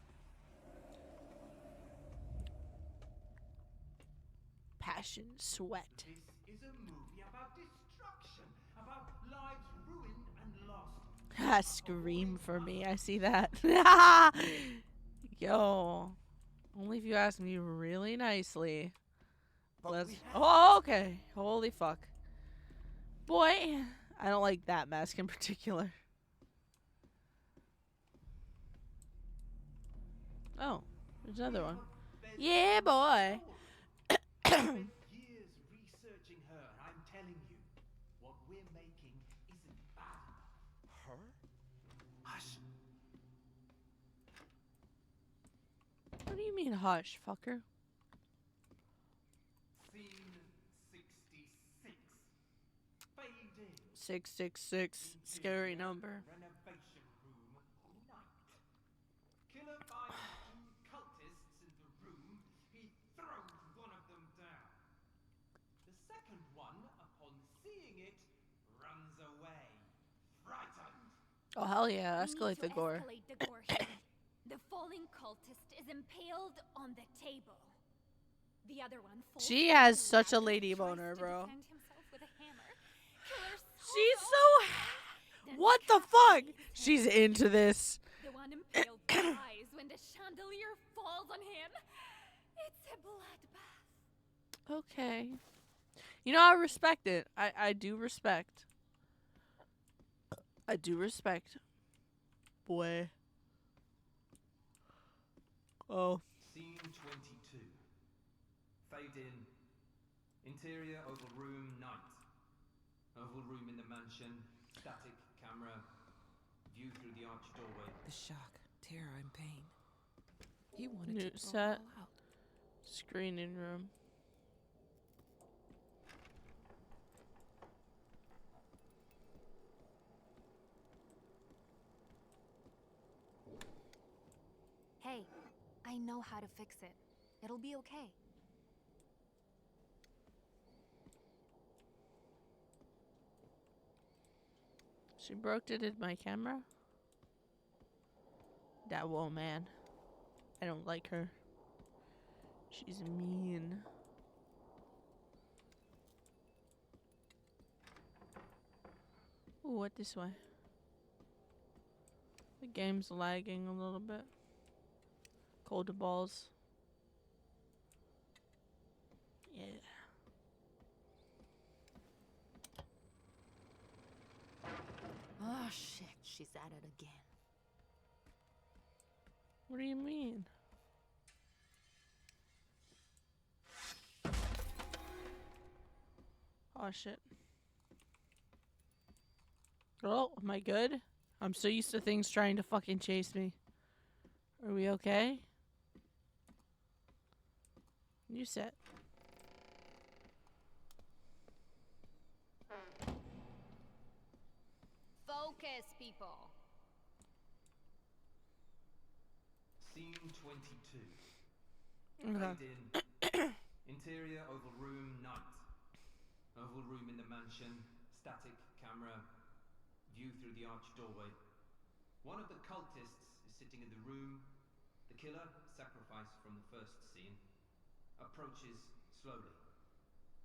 Passion, sweat. This is a movie about destruction, about lives ruined and lost. Scream for me. I see that. Yo. Only if you ask me really nicely. Let's. Oh, okay. Holy fuck. Boy, I don't like that mask in particular. Oh, there's another one. Yeah, boy. Spent years researching her. I'm telling you, what we're making isn't bad enough. Her? Hush. What do you mean, hush, fucker? Scene 66. Fade in. 666. Scary number. Renovation room. Night. Killer finds two cultists in the room. He throws one of them down. The second one, upon seeing it, runs away, frightened. Oh, hell yeah. We Escalate need the to gore. escalate the gore here. The falling cultist is impaled on the table. The other one falls She into has the such a ladder, lady tries boner, to bro. defend himself with a hammer. Killer She's swallows. so. Then What the fuck? decapitates She's him. into this. The one impaled dies when the chandelier falls on him. It's a bloodbath. Okay. You know, I respect it. I do respect. I do respect. Boy. Oh. Scene 22. Fade in. Interior oval room, night. Oval room in the mansion. Static camera. View through the arched doorway. The shock, terror, and pain. He wanted New to throw set. it all out. Screening room. Hey, I know how to fix it. It'll be okay. She broke it in my camera. That woman. I don't like her. She's mean. Ooh, what this way? The game's lagging a little bit. Cold balls. Yeah. Oh, shit. She's at it again. What do you mean? Oh shit. Oh, am I good? I'm so used to things trying to fucking chase me. Are we okay? You set. Focus, people. Scene 22. Okay. Fade in. Interior oval room, night. Oval room in the mansion. Static camera. View through the arched doorway. One of the cultists is sitting in the room. The killer, sacrificed from the first scene, approaches slowly.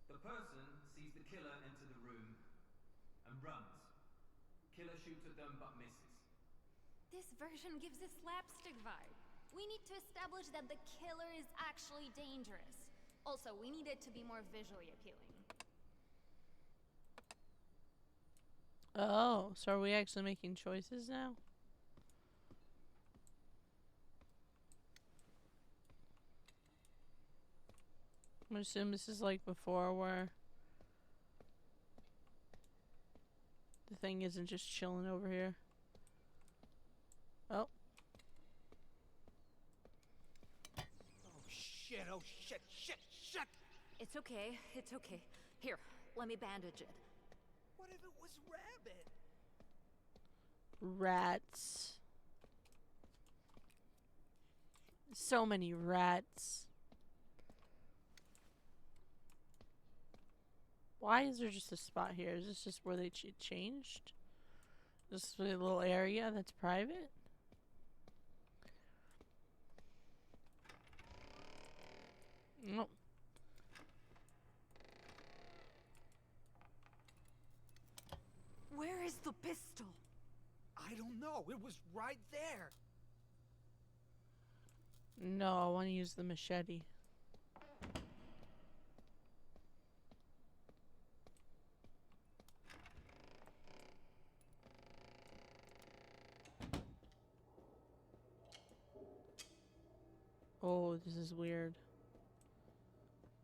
The person sees the killer enter the room and runs. Killer shoots at them but misses. This version gives a slapstick vibe. We need to establish that the killer is actually dangerous. Also, we need it to be more visually appealing. Oh, so are we actually making choices now? I'm gonna assume this is like before where the thing isn't just chilling over here. Oh. Oh shit, shit! It's okay. It's okay. Here, let me bandage it. What if it was Rabbit? Rats. So many rats. Why is there just a spot here? Is this just where they changed? This is a little area that's private? Nope. Where is the pistol? I don't know. It was right there. No, I want to use the machete. Oh, this is weird.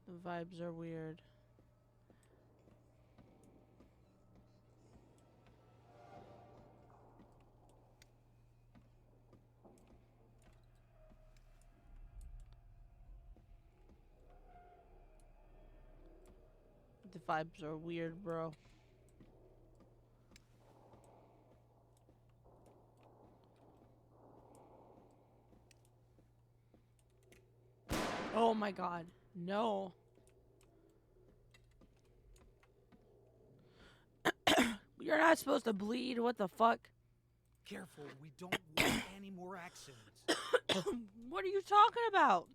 The vibes are weird. The vibes are weird, bro. Oh my god. No. You're not supposed to bleed. What the fuck? Careful, we don't want any more accidents. What are you talking about?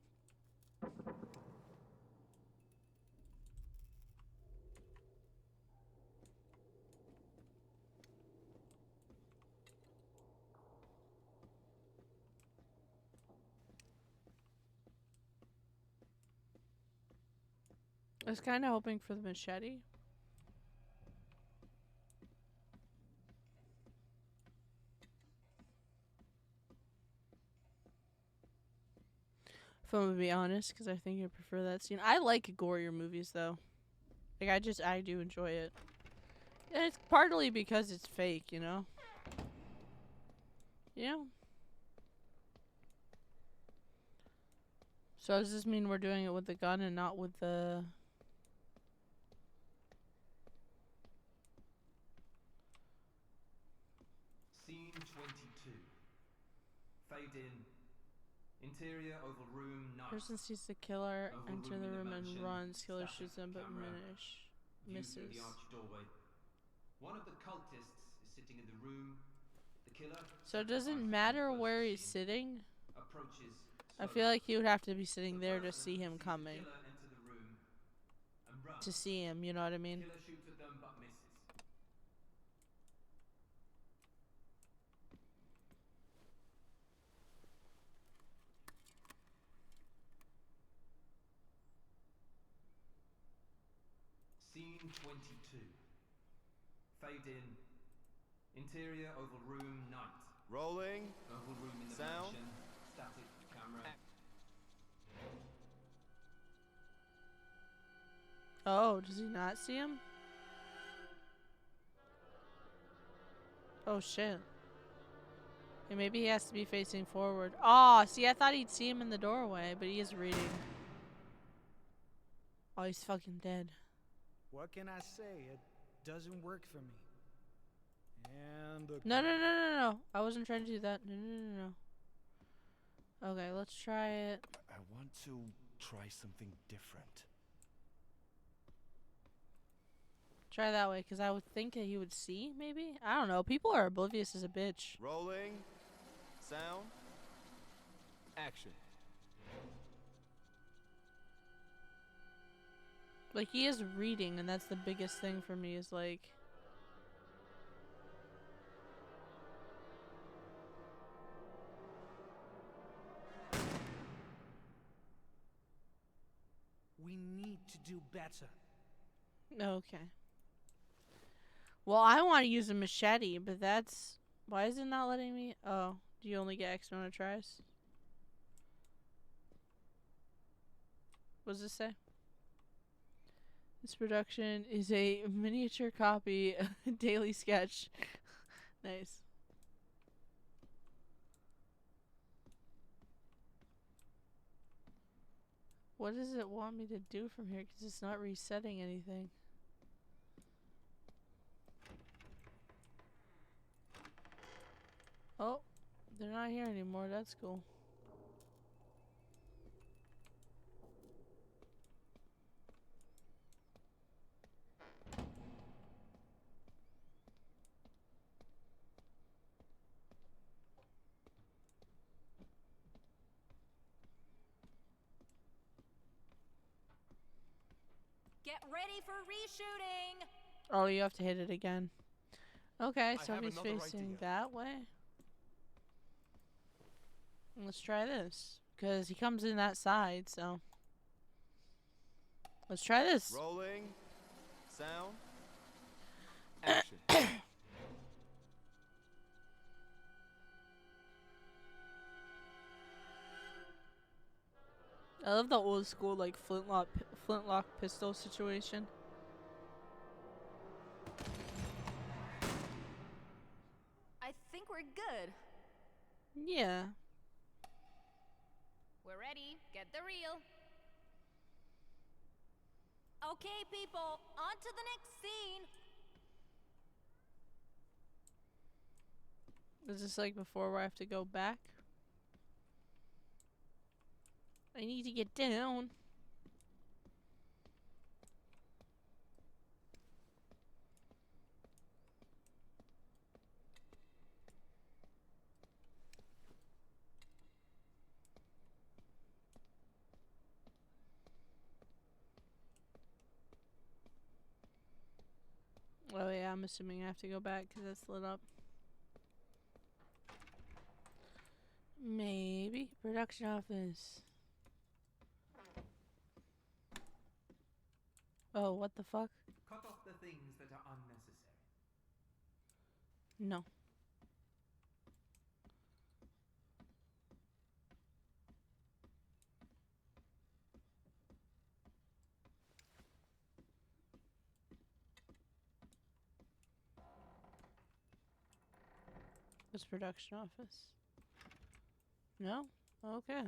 I was kind of hoping for the machete. If I'm gonna be honest, because I think I prefer that scene. I like gorier movies, though. Like, I do enjoy it. And it's partly because it's fake, you know? Yeah. So does this mean we're doing it with the gun and not with the... Scene 22. Fade in. Interior oval room night. Person sees the killer Oval enter room the in the room and mansion, runs. Killer static shoots him but camera, View through misses. the arched doorway. One of the cultists is sitting in the room. The killer. So it doesn't sacrifices matter the first where he's scene, sitting. approaches I slowly. feel like he would have to be sitting The there to person see him sees the coming. killer enter the room and runs. To see him, you know what I mean? Killer shoots at them but misses. Scene 22. Fade in. Interior oval room night. Rolling. Oval room in the Sound. mansion. Static camera. Oh, does he not see him? Oh shit. Okay, maybe he has to be facing forward. Oh, see, I thought he'd see him in the doorway, but he is reading. Oh, he's fucking dead. What can I say? It doesn't work for me. And the No. I wasn't trying to do that. No. Okay, let's try it. I want to try something different. Try that way, because I would think that he would see, maybe? I don't know. People are oblivious as a bitch. Rolling. Sound. Action. Like, he is reading, and that's the biggest thing for me, is like... we need to do better. Okay. Well, I want to use a machete, but that's... Why is it not letting me... Oh, do you only get X amount of tries? What does this say? This production is a miniature copy of a daily sketch. Nice. What does it want me to do from here? Because it's not resetting anything. They're not here anymore. That's cool. Get ready for reshooting! Oh, you have to hit it again. Okay, I so have he's another facing idea. that way. Let's try this. Because he comes in that side, so. Let's try this. Rolling. Sound. Action. I love the old school, like, flintlock pistol situation. I think we're good. Yeah. We're ready. Get the reel. Okay, people, on to the next scene. Is this like before where I have to go back? I need to get down. Oh yeah, I'm assuming I have to go back because it's lit up. Maybe. Production office. Oh, what the fuck? Cut off the things that are unnecessary. No. This production office. No? Okay.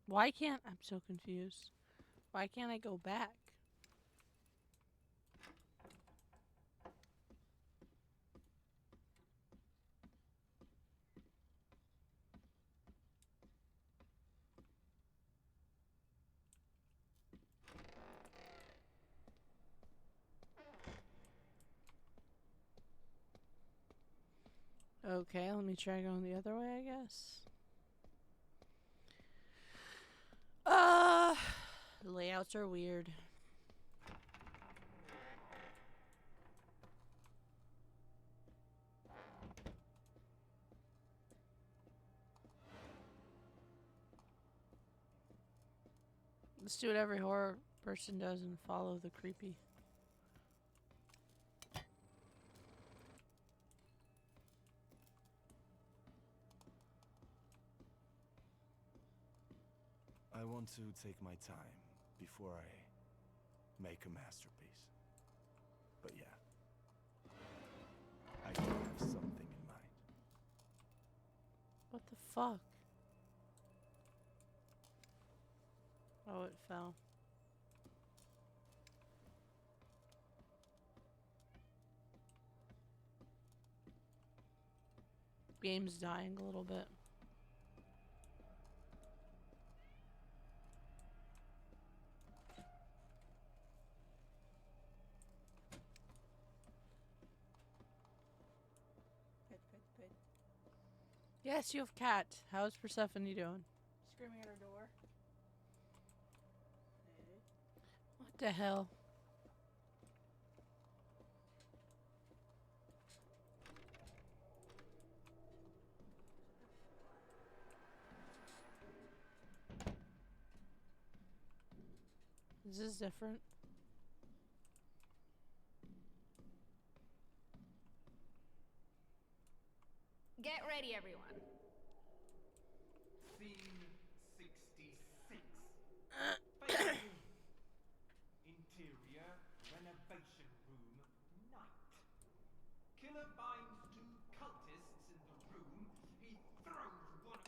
Why can't I'm so confused. Why can't I go back? Okay, let me try going the other way, I guess. The layouts are weird. Let's do what every horror person does and follow the creepy. I want to take my time before I make a masterpiece. But yeah, I do have something in mind. What the fuck? Oh, it fell. Game's dying a little bit. Pet. Yes, you have cat. How's Persephone doing? Screaming at her door. What the hell? Is this different? Get ready, everyone. Scene 66. Facing interior renovation room night. Killer finds two cultists in the room. He throws one.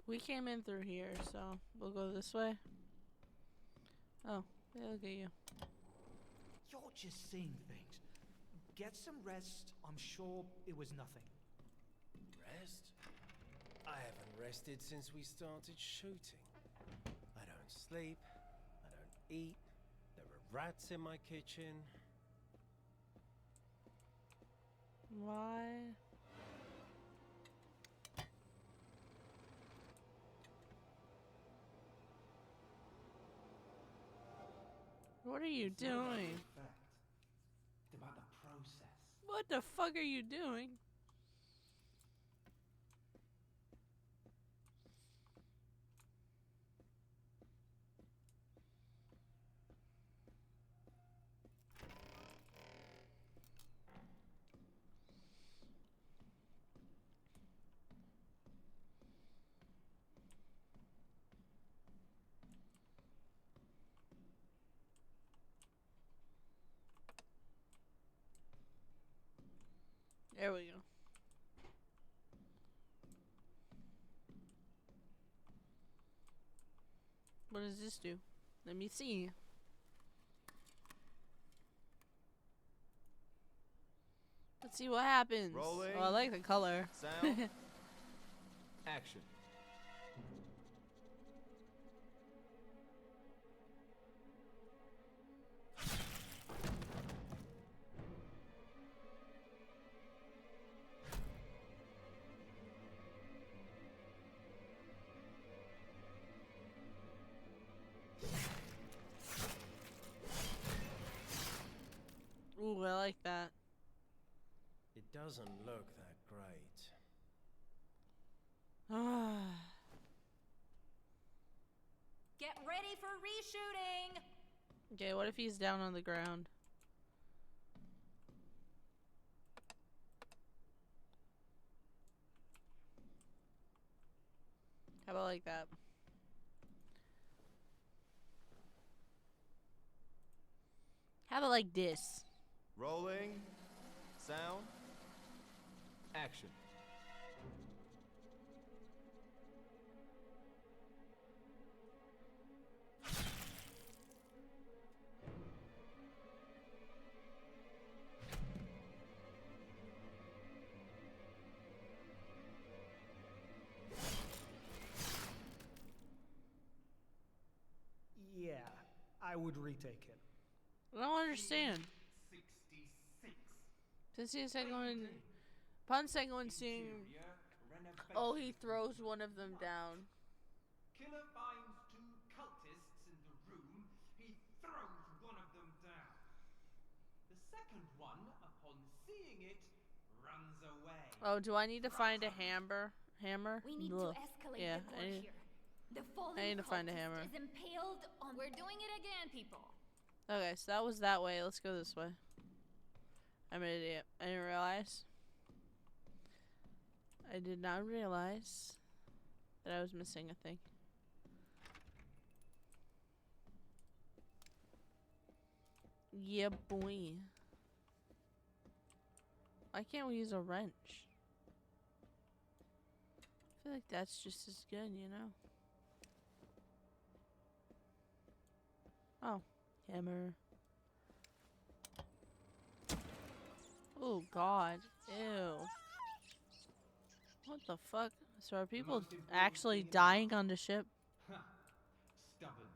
We came in through here, so we'll go this way. Oh, yeah, look at you. You're just seeing things. Get some rest. I'm sure it was nothing. Rest? I haven't rested since we started shooting. I don't sleep. I don't eat. There are rats in my kitchen. Why? What are you It's not about the doing? effect. It's about the process. What the fuck are you doing? There we go. What does this do? Let me see. Let's see what happens. Rolling. Oh, I like the color. Sound. Action. Ooh, I like that. It doesn't look that great. Get ready for reshooting! Okay, what if he's down on the ground? How about like that? How about like this? Rolling. Sound. Action. Yeah, I would retake it. I don't understand. 66. To see a second one, upon second one seeing, Interior renovation. oh, he throws one of them down. Killer finds two cultists in the room. He throws one of them down. The second one, upon seeing it, runs away. Oh, do I need to find a hammer? Hammer? We need Ugh. to escalate Yeah, the I court need- here. The fallen I need to find a cultist hammer. is impaled on. We're doing it again, people. Okay, so that was that way. Let's go this way. I'm an idiot. I didn't realize. I did not realize that I was missing a thing. Yeah, boy. Why can't we use a wrench? I feel like that's just as good, you know? Oh, hammer. Oh, God. Ew. What the fuck? So are people most important actually thing in dying on the ship? Ha! Stubbornness.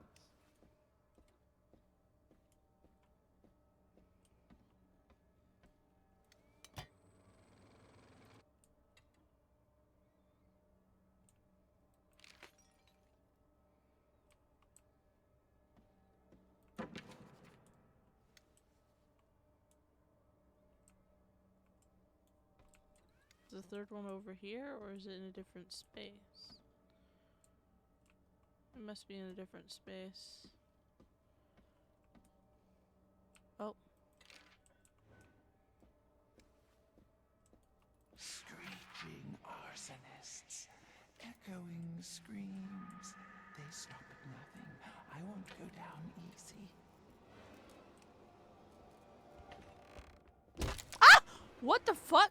Is the third one over here, or is it in a different space? It must be in a different space. Oh. Screeching arsonists, echoing screams. They stop at nothing. I won't go down easy. Ah! What the fuck?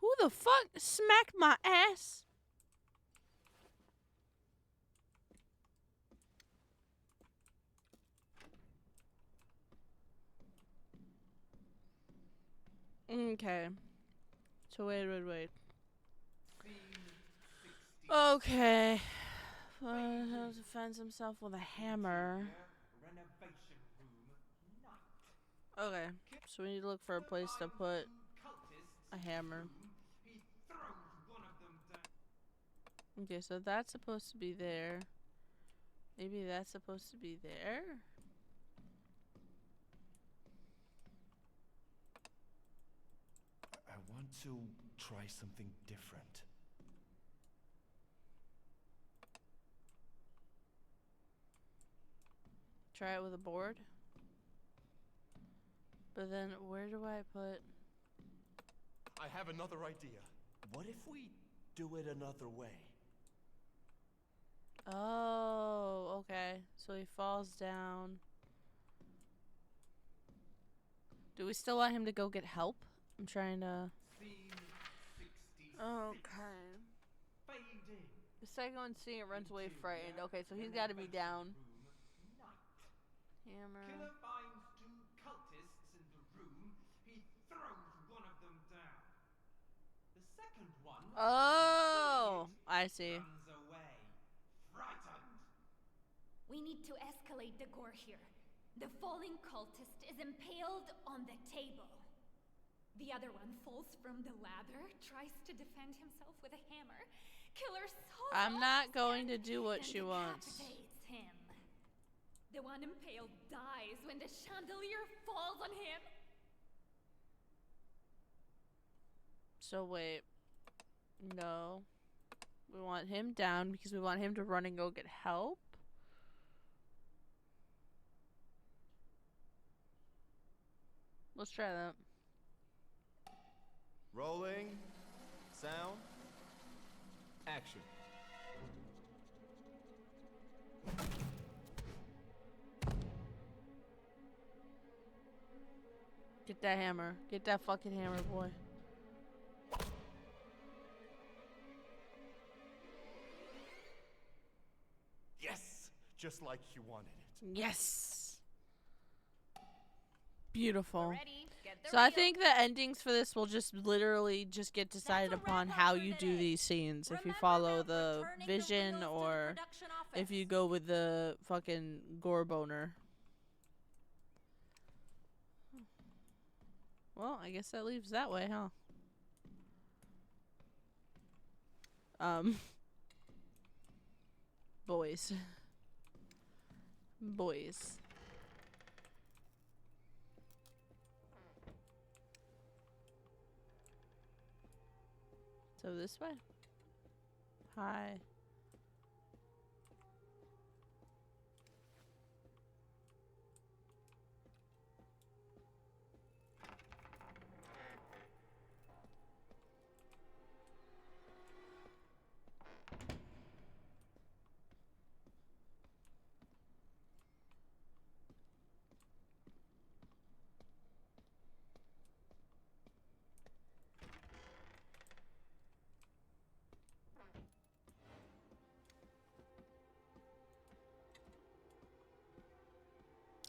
Who the fuck smacked my ass? Okay. So wait. Okay. Defends himself with a hammer. Renovation room night. Okay. So we need to look for a place to put a hammer. He throws one of them down. Okay, so that's supposed to be there. Maybe that's supposed to be there? I want to try something different. Try it with a board? But then where do I put... I have another idea. What if we do it another way? Oh, okay. So he falls down. Do we still want him to go get help? I'm trying to... Scene 66. Okay. Fade in. The second one seeing it runs away frightened. Okay, so he's got to be down. Room night. Hammer. Killer finds two cultists in the room. He throws one of them down. The second one Oh, I see. runs away, frightened. We need to escalate the gore here. The falling cultist is impaled on the table. The other one falls from the ladder, tries to defend himself with a hammer. Killer saws I'm off not his going to head do what and she wants. decapitates him. The one impaled dies when the chandelier falls on him. So wait. No. We want him down because we want him to run and go get help. Let's try that. Rolling. Sound. Action. Get that hammer. Get that fucking hammer, boy. Yes! Just like you wanted it. Yes. Beautiful. Ready? Get the So I reel. think the endings for this will just literally just get decided a upon wrap-up how for you do today. these scenes. If you Remember follow about the returning vision reels to the or production if office. you go with the fucking gore boner. Well, I guess that leaves that way, huh? Boys. Boys. So this way? Hi.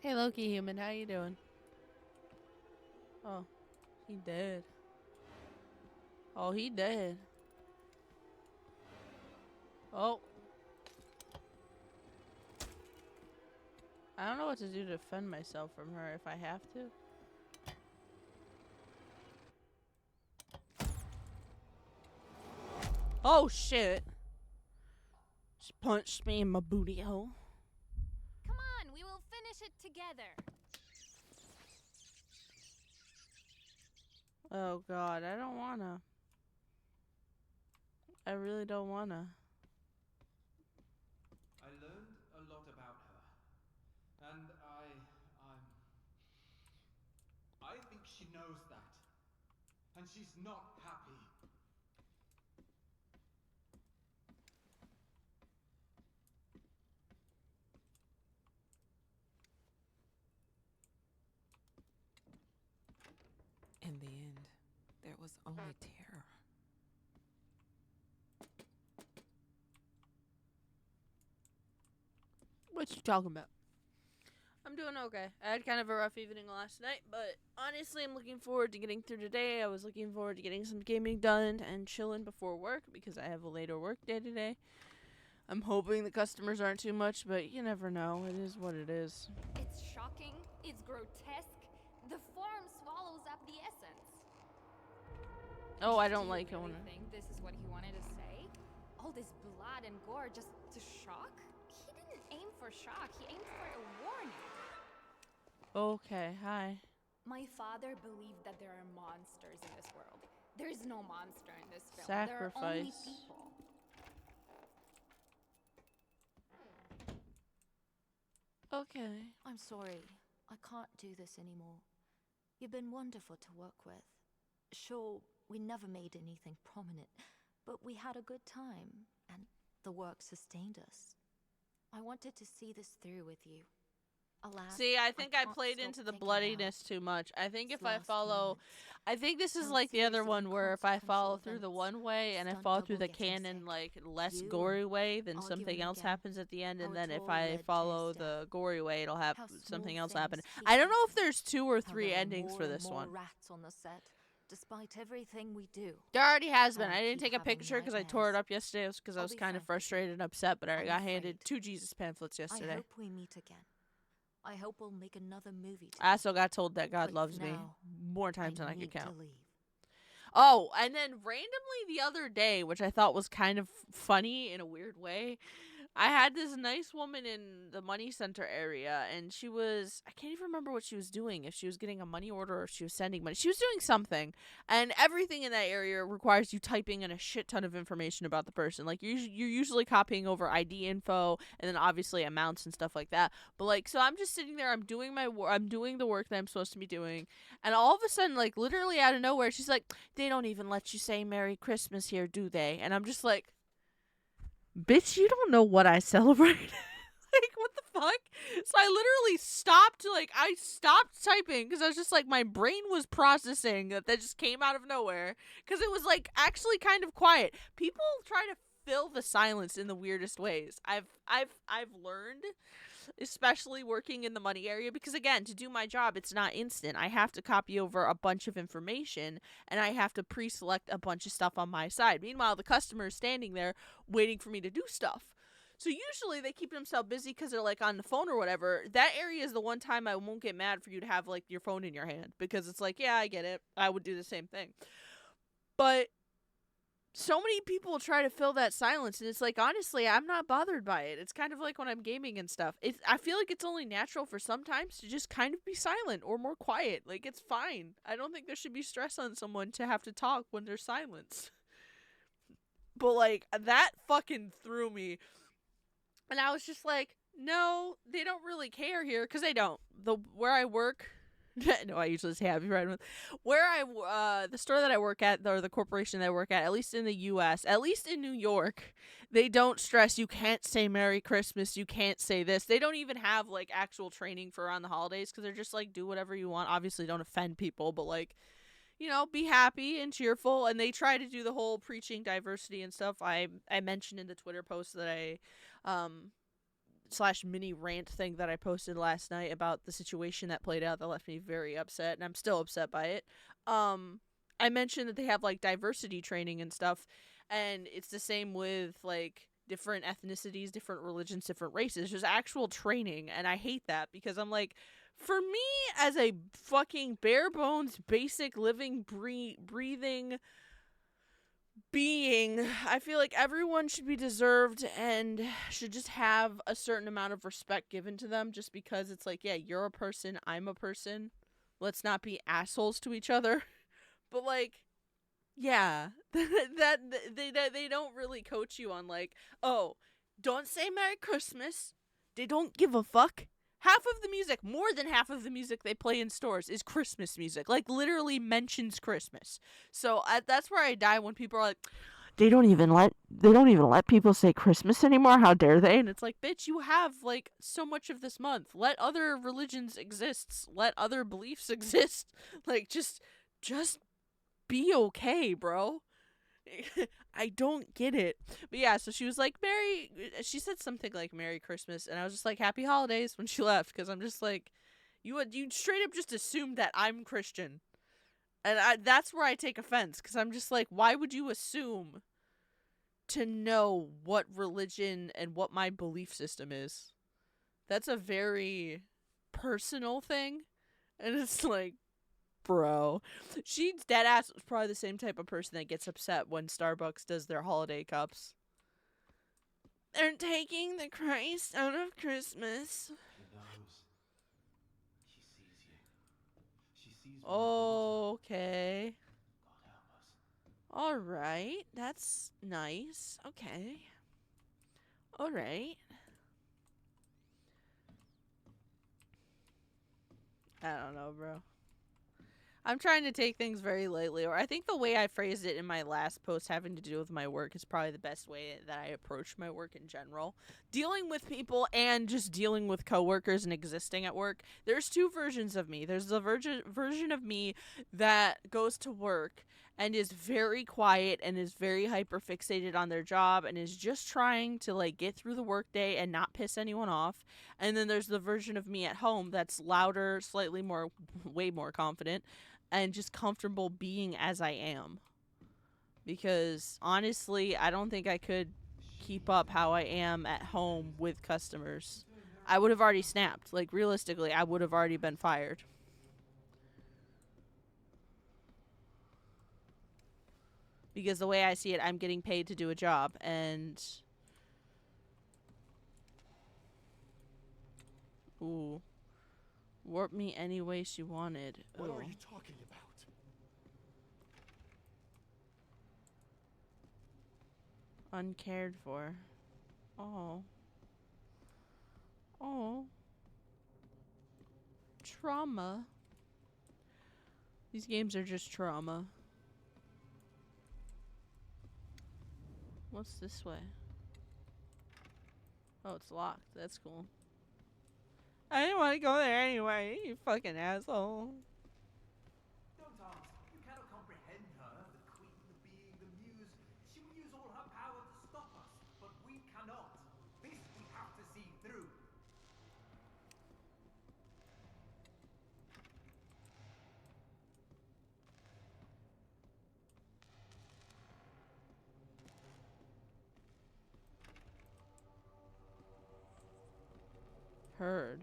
Hey Loki human, how you doing? Oh, he dead. Oh, he dead. Oh. I don't know what to do to defend myself from her if I have to. Oh shit. She punched me in my booty hole. Come on, we will finish it together. Oh God, I don't wanna. I really don't wanna. I learned a lot about her, and I think she knows that, and she's not happy. In the end, there was only terror. What you talking about? I'm doing okay. I had kind of a rough evening last night, but honestly, I'm looking forward to getting through today. I was looking forward to getting some gaming done and chilling before work because I have a later work day today. I'm hoping the customers aren't too much, but you never know. It is what it is. It's shocking, it's grotesque. The form swallows up the essence. Oh, I don't Do like you it really when think this is what he wanted to say? All this blood and gore just to shock? He didn't aim for shock, he aimed for a warning. Okay, hi. My father believed that there are monsters in this world. There is no monster in this film. There are only Sacrifice. people. Okay. I'm sorry. I can't do this anymore. You've been wonderful to work with. Sure, we never made anything prominent, but we had a good time, and the work sustained us. I wanted to see this through with you. Alas, See, I think I can't played stop into the thinking bloodiness about too much. I think its if I last follow, moments. I think this is How a like the series other of one where if I follow inconsequential through the events, one way and I stunt follow through double the getting canon sick, like less you gory way, then arguing something else again, happens at the end, how and it then if all I led to follow his the death. gory way, it'll have How something small else happen. things I don't know if keep there's 2 or How 3 there are endings more for and this more one. rats on the set, despite everything we do. There already has How been. I I didn't keep take a having picture because I tore it nightmares. up yesterday because I I'll was be kind of frank with you. frustrated and upset, but I I'm got handed afraid. 2 Jesus pamphlets I yesterday. hope we meet again. I hope we'll make another movie together. I also got told that God But loves for me now, more times than I could need count. to leave. Oh, and then randomly the other day, which I thought was kind of funny in a weird way, I had this nice woman in the money center area, and she was, I can't even remember what she was doing, if she was getting a money order or if she was sending money. She was doing something, and everything in that area requires you typing in a shit ton of information about the person. Like, you're usually copying over ID info, and then obviously amounts and stuff like that. But, like, so I'm just sitting there, I'm doing the work that I'm supposed to be doing, and all of a sudden, like, literally out of nowhere, she's like, they don't even let you say Merry Christmas here, do they? And I'm just like, bitch, you don't know what I celebrate. Like, what the fuck? So I literally stopped, I stopped typing because I was just like, my brain was processing that just came out of nowhere because it was, like, actually kind of quiet. People try to fill the silence in the weirdest ways. I've learned, especially working in the money area, because again, to do my job, it's not instant. I have to copy over a bunch of information and I have to pre-select a bunch of stuff on my side. Meanwhile, the customer is standing there waiting for me to do stuff. So usually they keep themselves busy because they're like on the phone or whatever. That area is the one time I won't get mad for you to have like your phone in your hand, because it's like, yeah, I get it. I would do the same thing. But so many people try to fill that silence, and it's like, honestly, I'm not bothered by it. It's kind of like when I'm gaming and stuff. I feel like it's only natural for sometimes to just kind of be silent or more quiet. Like, it's fine. I don't think there should be stress on someone to have to talk when there's silence. But, like, that fucking threw me. And I was just like, no, they don't really care here, because they don't. Where I work... No, I usually say happy Pride Month. The store that I work at, or the corporation that I work at least in the U.S., at least in New York, they don't stress you can't say Merry Christmas, you can't say this. They don't even have, like, actual training for around the holidays, because they're just like, do whatever you want. Obviously, don't offend people, but, like, you know, be happy and cheerful. And they try to do the whole preaching diversity and stuff. I mentioned in the Twitter post that I, / mini rant thing that I posted last night about the situation that played out that left me very upset, and I'm still upset by it. I mentioned that they have, like, diversity training and stuff, and it's the same with, like, different ethnicities, different religions, different races. There's actual training, and I hate that, because I'm like, for me, as a fucking bare bones, basic, living, breathing being, I feel like everyone should be deserved and should just have a certain amount of respect given to them, just because it's like, yeah, you're a person, I'm a person. Let's not be assholes to each other. But like, yeah, that they don't really coach you on like, oh, don't say Merry Christmas. They don't give a fuck. Half of the music, more than half of the music they play in stores is Christmas music. Like literally mentions Christmas. So that's where I die when people are like, they don't even let people say Christmas anymore. How dare they? And it's like, bitch, you have like so much of this month. Let other religions exist. Let other beliefs exist. Like just be okay, bro. I don't get it. But yeah, so she was like, she said something like Merry Christmas, and I was just like, Happy Holidays when she left, because I'm just like, you straight up just assumed that I'm Christian. And that's where I take offense, because I'm just like, why would you assume to know what religion and what my belief system is? That's a very personal thing. And it's like, bro. She dead ass was probably the same type of person that gets upset when Starbucks does their holiday cups. They're taking the Christ out of Christmas. She knows. She sees you. She sees my daughter. Okay. God help us. Alright. That's nice. Okay. Alright. I don't know, bro. I'm trying to take things very lightly, or I think the way I phrased it in my last post having to do with my work is probably the best way that I approach my work in general. Dealing with people and just dealing with coworkers and existing at work. There's two versions of me. There's the version of me that goes to work and is very quiet and is very hyper fixated on their job and is just trying to like get through the workday and not piss anyone off. And then there's the version of me at home that's louder, slightly more, way more confident, and just comfortable being as I am. Because honestly, I don't think I could keep up how I am at home with customers. I would have already snapped. Like realistically, I would have already been fired. Because the way I see it, I'm getting paid to do a job, and ooh, warp me any way she wanted. What Ooh. are you talking about? Uncared for. Oh. Oh. Trauma. These games are just trauma. What's this way? Oh, it's locked. That's cool. I didn't want to go there anyway, you fucking asshole. Don't ask. You cannot comprehend her, the queen, the being, the muse. She will use all her power to stop us, but we cannot. This we have to see through. Heard.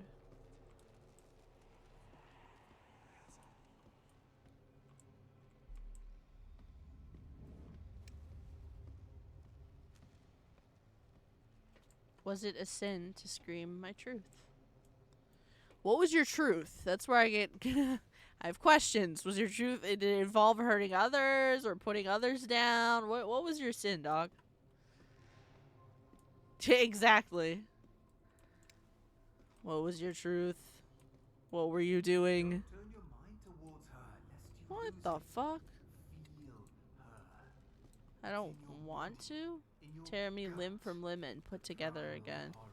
Was it a sin to scream my truth? What was your truth? That's where I get... I have questions. Was your truth... Did it involve hurting others or putting others down? What was your sin, dog? Exactly. What was your truth? What were you doing? Turn your mind towards her, lest you What lose the it. fuck? Feel her. I don't want to. Tear me limb from limb and put together again. Horror,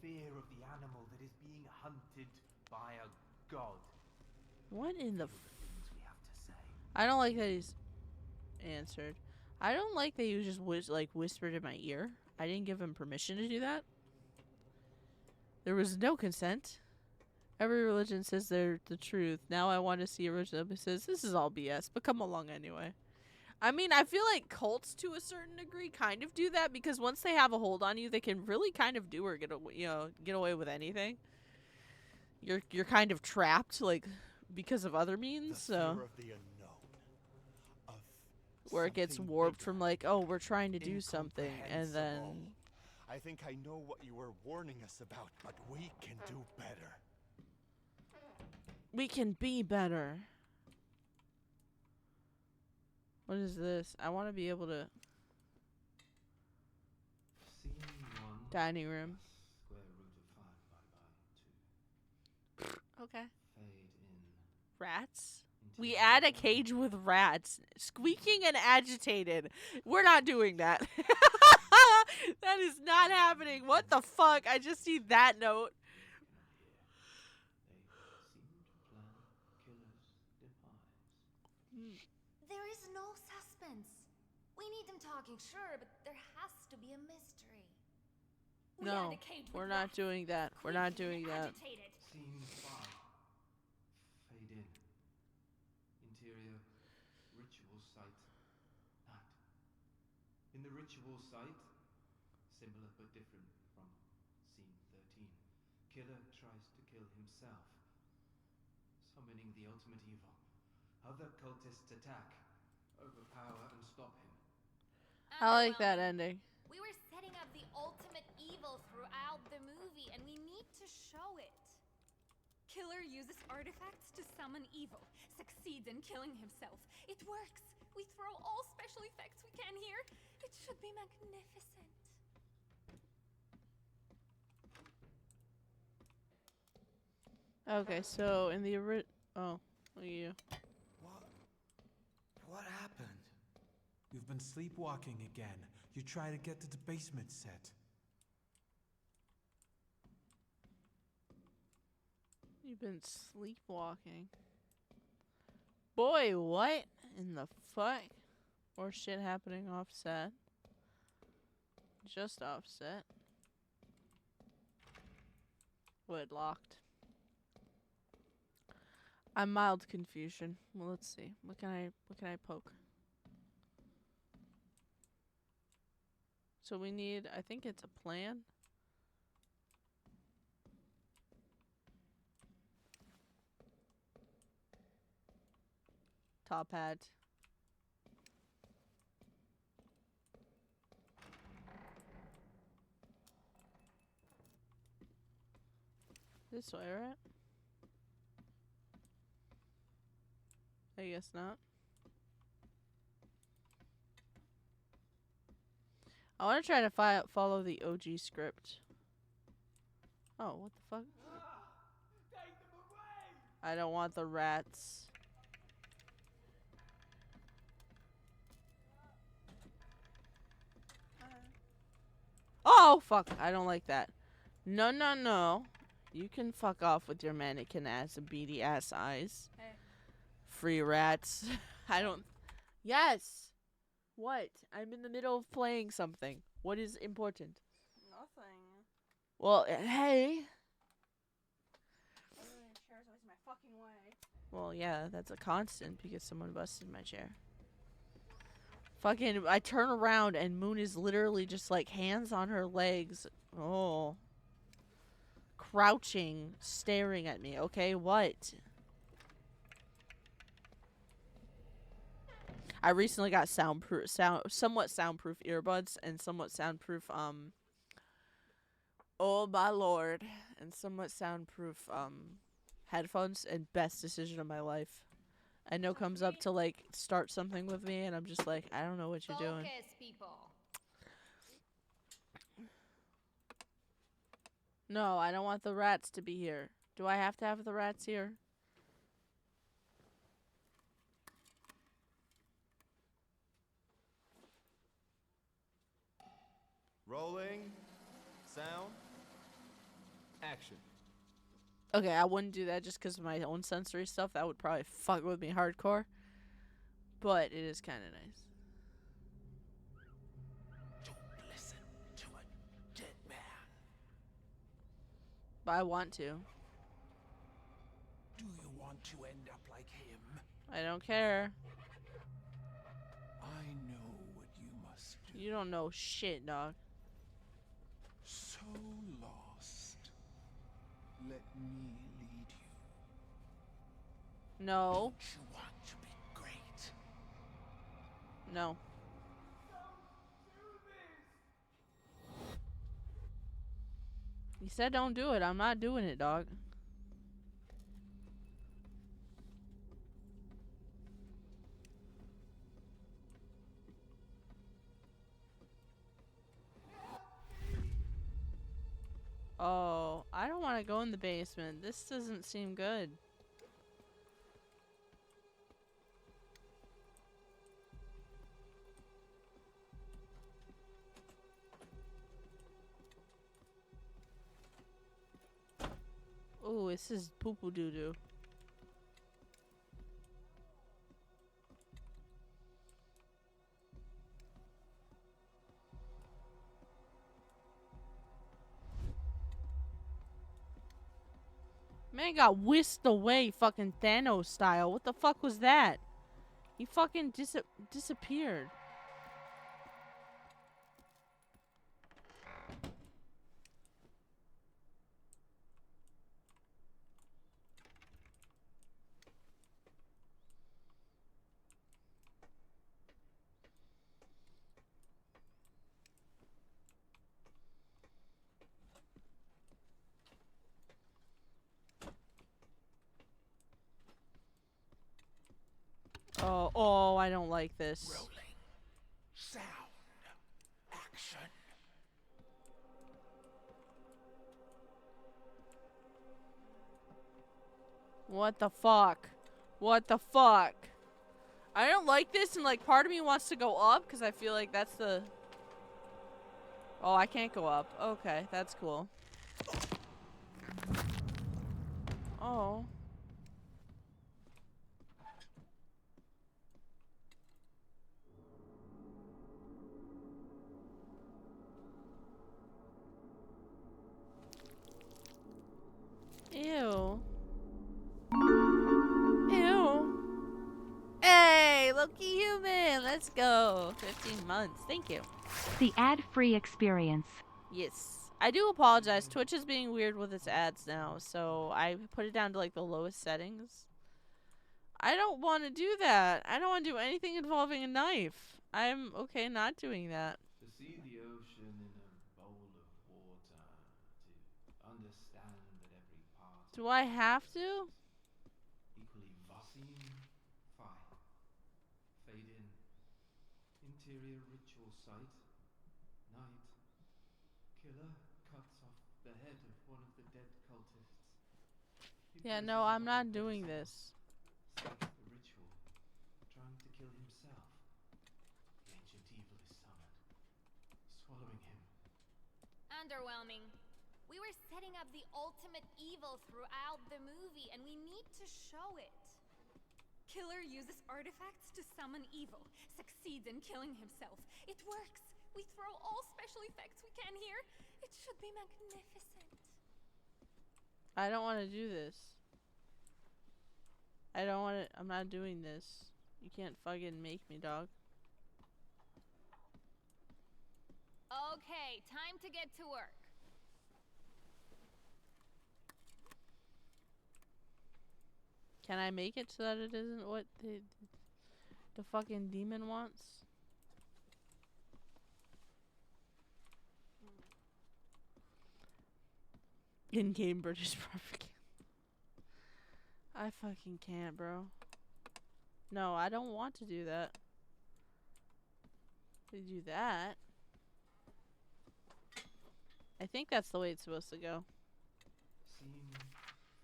fear of the animal that is being hunted by a god. What in the... Things we have to say. I don't like that he's answered. I don't like that you just whispered in my ear. I didn't give him permission to do that. There was no consent. Every religion says they're the truth. Now I want to see a religion that says this is all BS, but come along anyway. I mean, I feel like cults to a certain degree kind of do that, because once they have a hold on you, they can really kind of do or get away with anything. You're kind of trapped, like, because of other means. The So fear of the unknown, of where it gets something warped bigger, from like, oh, we're trying to do something, and then incomprehensible. I think I know what you were warning us about, but we can do better. we can be better. What is this? I want to be able to. Scene 1. Dining room. Square root of 5 divided by 2. Okay. Fade in. Rats? We Interior add a corner. cage with rats. Squeaking and agitated. We're not doing that. That is not happening. What the fuck? I just see that note. They seem to plan killer's demise. There is no suspense. We need them talking, sure, but there has to be a mystery. We No, add a cage with we're not rats, doing that. We're not squeaking doing and that. agitated. Scene 5. Fade in. Interior ritual site. Night. In the ritual site, similar but different from scene 13, killer tries to kill himself, summoning the ultimate evil. Other cultists attack, overpower and stop him. I like that Underwhelming. ending. We were setting up the ultimate evil throughout the movie, and we need to show it. Killer uses artifacts to summon evil, succeeds in killing himself. It works. We throw all special effects we can here. It should be magnificent. Okay, so in the oh, look at you. What happened? You've been sleepwalking again. You try to get to the basement set. You've been sleepwalking. Boy, what in the fuck? Or shit happening offset. Just offset. Wood locked. I'm mild confusion. Well, let's see. What can I poke? So we need, I think it's a plan. Top hat. This way, right? I guess not. I want to try to follow the OG script. Oh, what the fuck? Take them away! I don't want the rats. Oh, fuck. I don't like that. No, no, no. You can fuck off with your mannequin ass and beady ass eyes. Hey. Free rats. I don't. Yes. What? I'm in the middle of playing something. What is important? Nothing. Well, hey. Chair's always in my fucking way. Well, yeah, that's a constant because someone busted my chair. Fucking, I turn around and Moon is literally just like hands on her legs. Oh. Crouching, staring at me. Okay, what? I recently got somewhat soundproof earbuds and somewhat soundproof, oh my lord, and somewhat soundproof, headphones, and best decision of my life. I know comes up to, like, start something with me, and I'm just like, I don't know what you're doing. Focus, people. No, I don't want the rats to be here. Do I have to have the rats here? Rolling. Sound. Action. Okay, I wouldn't do that just because of my own sensory stuff. That would probably fuck with me hardcore. But it is kind of nice. Don't listen to a dead man. But I want to. Do you want to end up like him? I don't care. I know what you must do. You don't know shit, dog. So lost. Let me lead you. No. Don't you want to be great? No. You said don't do it. I'm not doing it, dog. I go in the basement? This doesn't seem good. Oh, this is poo-poo doo-doo. Man got whisked away fucking Thanos style. What the fuck was that? He fucking disappeared. Oh, I don't like this. Rolling. Sound. Action. What the fuck? What the fuck? I don't like this, and like part of me wants to go up because I feel like that's the... Oh, I can't go up. Okay, that's cool. Oh. Ew. Ew. Hey, Loki human. Let's go. 15 months. Thank you. The ad-free experience. Yes. I do apologize. Twitch is being weird with its ads now, so I put it down to like the lowest settings. I don't want to do that. I don't want to do anything involving a knife. I'm okay not doing that. To see the ocean in a bowl of water, to understand that every part Do I have to? equally Vasim, fire, fade in, interior ritual site, night, killer cuts off the head of one of the dead cultists. He Yeah, places no, it I'm on not the doing pedestal, this. starts the ritual, trying to kill himself. The ancient evil is summoned, swallowing him. Underwhelming. We were setting up the ultimate evil throughout the movie, and we need to show it. Killer uses artifacts to summon evil, succeeds in killing himself. It works. We throw all special effects we can here. It should be magnificent. I don't want to do this. I don't want to. I'm not doing this. You can't fucking make me, dog. Okay, time to get to work. Can I make it so that it isn't what the fucking demon wants? In-game British propaganda. I fucking can't, bro. No, I don't want to do that. To do that. I think that's the way it's supposed to go. Scene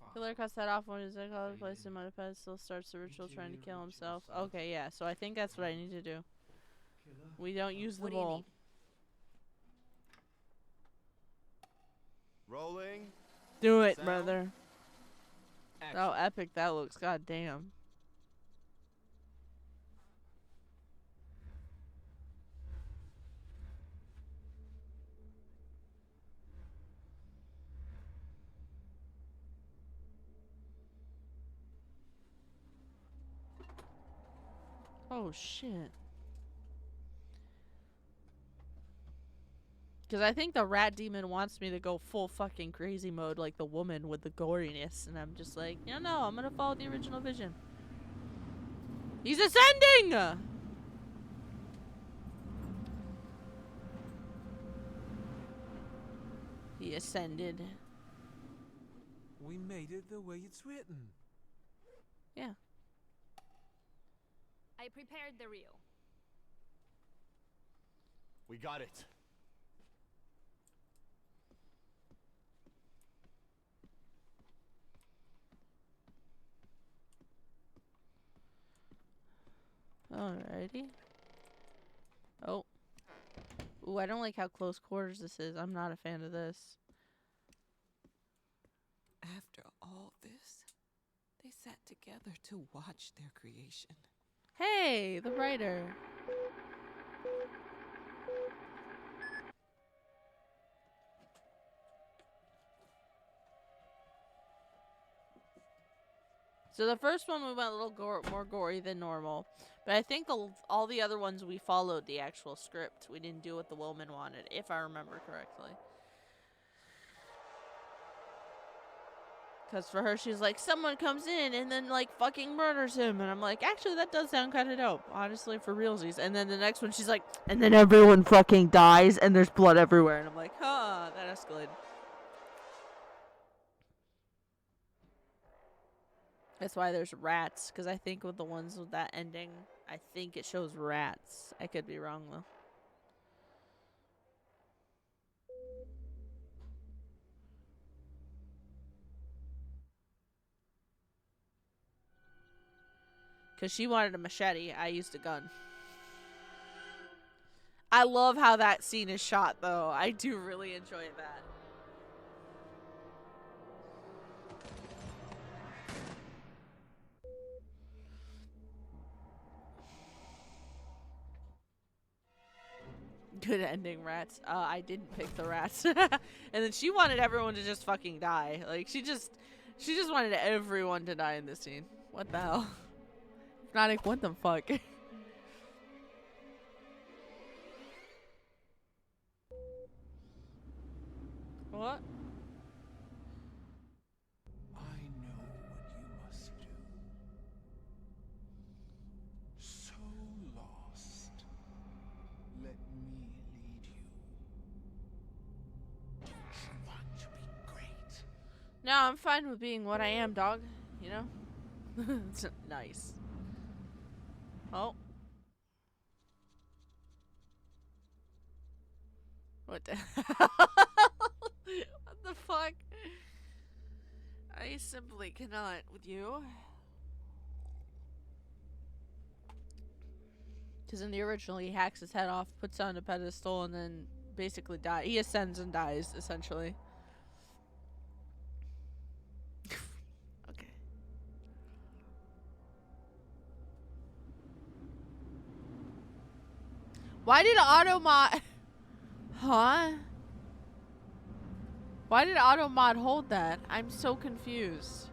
5. Killer cuts that off when his collar placed him on a pedestal, starts the ritual trying to kill himself. Okay, yeah, so I think that's what I need to do. Killer. We don't use the What do you bowl. need? Rolling. Do it, Sound. brother. Action. How epic that looks. God damn. Oh shit. Because I think the rat demon wants me to go full fucking crazy mode like the woman with the goriness. And I'm just like, no, I'm going to follow the original vision. He's ascending! He ascended. We made it the way it's written. Yeah. I prepared the reel. We got it. Alrighty. Oh. Ooh, I don't like how close quarters this is. I'm not a fan of this. After all this, they sat together to watch their creation. Hey, the writer. So the first one we went a little more gory than normal. But I think all the other ones we followed the actual script. We didn't do what the woman wanted, if I remember correctly. Because for her, she's like, someone comes in and then, like, fucking murders him. And I'm like, actually, that does sound kind of dope. Honestly, for realsies. And then the next one, she's like, and then everyone fucking dies and there's blood everywhere. And I'm like, huh, that escalated. That's why there's rats. Because I think with the ones with that ending, I think it shows rats. I could be wrong, though. Because she wanted a machete. I used a gun. I love how that scene is shot, though. I do really enjoy that. Good ending, rats. I didn't pick the rats. And then she wanted everyone to just fucking die. Like, she just wanted everyone to die in this scene. What the hell? Hypnotic, what the fuck? What? I know what you must do. So lost. Let me lead you. Don't you want to be great? No, I'm fine with being what I am, dog. You know? It's nice. Oh. What the hell? What the fuck? I simply cannot with you. Because in the original, he hacks his head off, puts it on a pedestal, and then basically dies. He ascends and dies, essentially. Okay. Why did Automod... Huh? Why did Automod hold that? I'm so confused.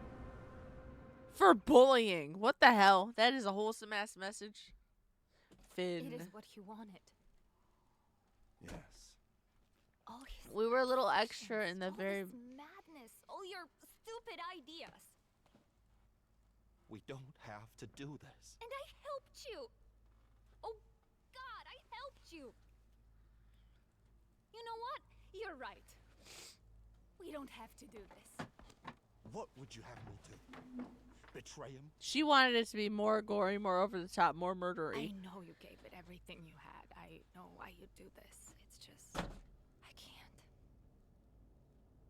For bullying. What the hell? That is a wholesome ass message. Finn. It is what he wanted. Yes. All his We were a little extra in the all very... this madness, all your stupid ideas. We don't have to do this. And I helped you. Oh, God, I helped you. You know what? You're right. We don't have to do this. What would you have me do? Betray him? She wanted it to be more gory, more over the top, more murdery. I know you gave it everything you had. I know why you do this. It's just... I can't.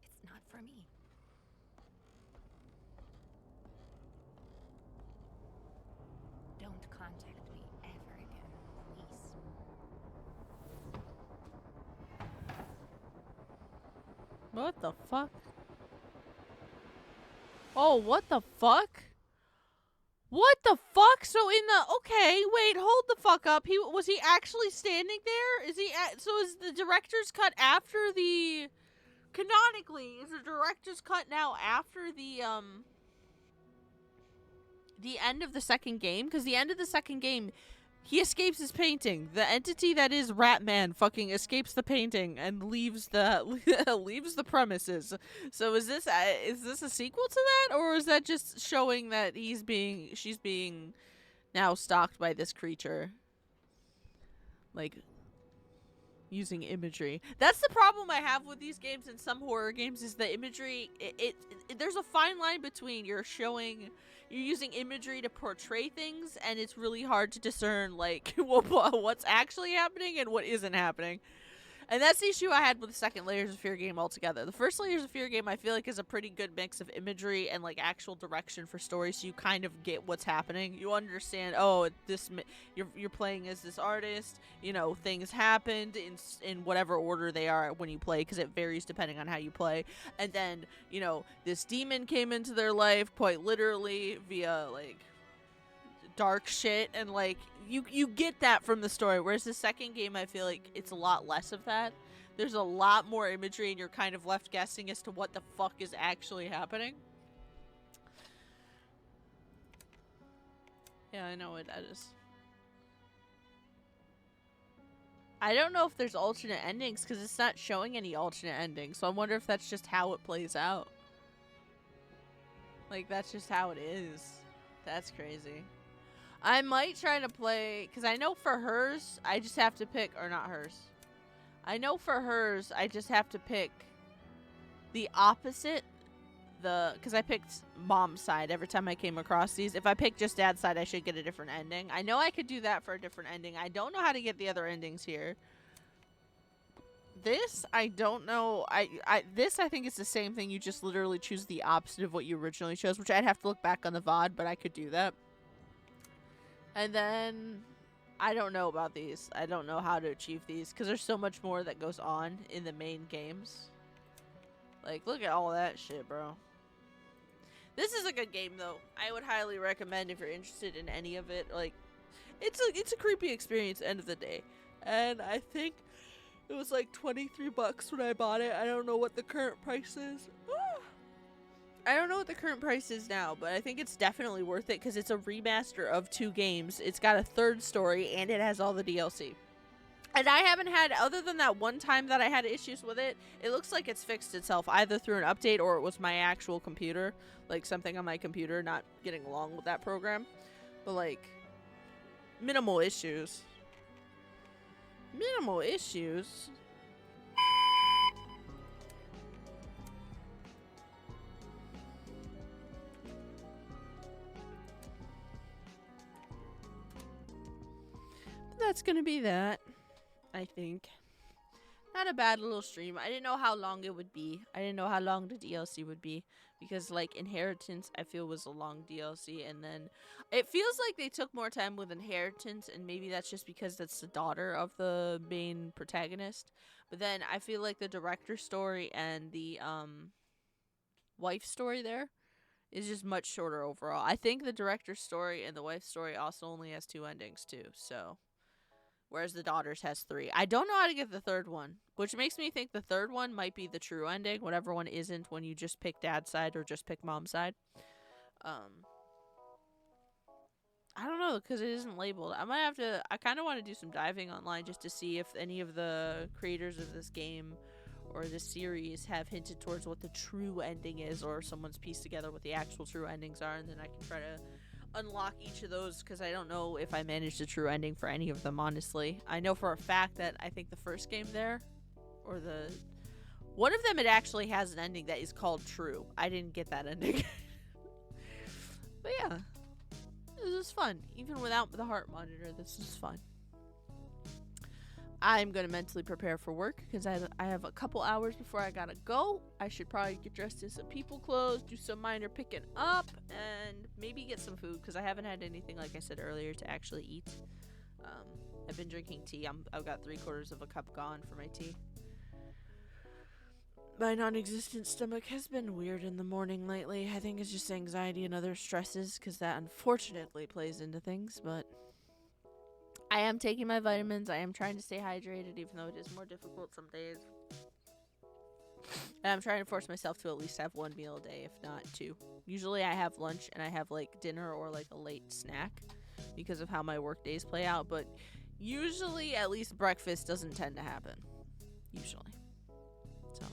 It's not for me. Don't contact me ever again, please. What the fuck? Oh, what the fuck? What the fuck? So in the... Okay, wait, hold the fuck up. Was he actually standing there? Is he... So is the director's cut after the... Canonically, is the director's cut now after the end of the second game? Because the end of the second game, he escapes his painting. The entity that is Ratman fucking escapes the painting and leaves the leaves the premises. So is this a sequel to that, or is that just showing that she's being now stalked by this creature? Like, using imagery. That's the problem I have with these games and some horror games, is the imagery. There's a fine line between you're using imagery to portray things, and it's really hard to discern, like, what's actually happening and what isn't happening. And that's the issue I had with the second Layers of Fear game altogether. The first Layers of Fear game I feel like is a pretty good mix of imagery and like actual direction for story, so you kind of get what's happening. You understand, oh, you're playing as this artist, you know, things happened in whatever order they are when you play, because it varies depending on how you play. And then, you know, this demon came into their life quite literally via like dark shit, and like you get that from the story, whereas the second game I feel like it's a lot less of that. There's a lot more imagery and you're kind of left guessing as to what the fuck is actually happening. Yeah, I know what that is. I don't know if there's alternate endings because it's not showing any alternate endings, so I wonder if that's just how it plays out. Like, that's just how it is. That's crazy. I might try to play, because I know for hers, I just have to pick, or not hers. I know for hers, I just have to pick the opposite, because I picked mom's side every time I came across these. If I pick just dad's side, I should get a different ending. I know I could do that for a different ending. I don't know how to get the other endings here. This, I don't know. This, I think, is the same thing. You just literally choose the opposite of what you originally chose, which I'd have to look back on the VOD, but I could do that. And then, I don't know about these. I don't know how to achieve these, because there's so much more that goes on in the main games. Like, look at all that shit, bro. This is a good game, though. I would highly recommend if you're interested in any of it. Like, it's a creepy experience, end of the day. And I think it was like $23 when I bought it. I don't know what the current price is. I don't know what the current price is now, but I think it's definitely worth it because it's a remaster of 2 games. It's got a third story, and it has all the DLC. And I haven't had, other than that one time that I had issues with it, it looks like it's fixed itself, either through an update or it was my actual computer. Like, something on my computer not getting along with that program. But, like, minimal issues. Minimal issues? That's gonna be that, I think. Not a bad little stream. I didn't know how long it would be. I didn't know how long the DLC would be, because like Inheritance I feel was a long DLC, and then it feels like they took more time with Inheritance, and maybe that's just because that's the daughter of the main protagonist. But then I feel like the director's story and the wife story there is just much shorter overall. I think the director's story and the wife's story also only has 2 endings too, so whereas the daughter's has 3. I don't know how to get the third one, which makes me think the third one might be the true ending, whatever one isn't when you just pick dad's side or just pick mom's side. I don't know, because it isn't labeled. I might have to, I kind of want to do some diving online just to see if any of the creators of this game or this series have hinted towards what the true ending is, or someone's pieced together what the actual true endings are, and then I can try to unlock each of those, because I don't know if I managed the true ending for any of them, honestly. I know for a fact that I think the first game there, or the one of them, it actually has an ending that is called true. I didn't get that ending. But yeah, this is fun. Even without the heart monitor, this is fun. I'm going to mentally prepare for work because I have a couple hours before I gotta go. I should probably get dressed in some people clothes, do some minor picking up, and maybe get some food because I haven't had anything, like I said earlier, to actually eat. I've been drinking tea. I've got 3/4 of a cup gone for my tea. My non-existent stomach has been weird in the morning lately. I think it's just anxiety and other stresses because that unfortunately plays into things, but I am taking my vitamins. I am trying to stay hydrated, even though it is more difficult some days. And I'm trying to force myself to at least have 1 meal a day, if not 2. Usually I have lunch and I have like dinner or like a late snack because of how my work days play out, but usually at least breakfast doesn't tend to happen. Usually. So,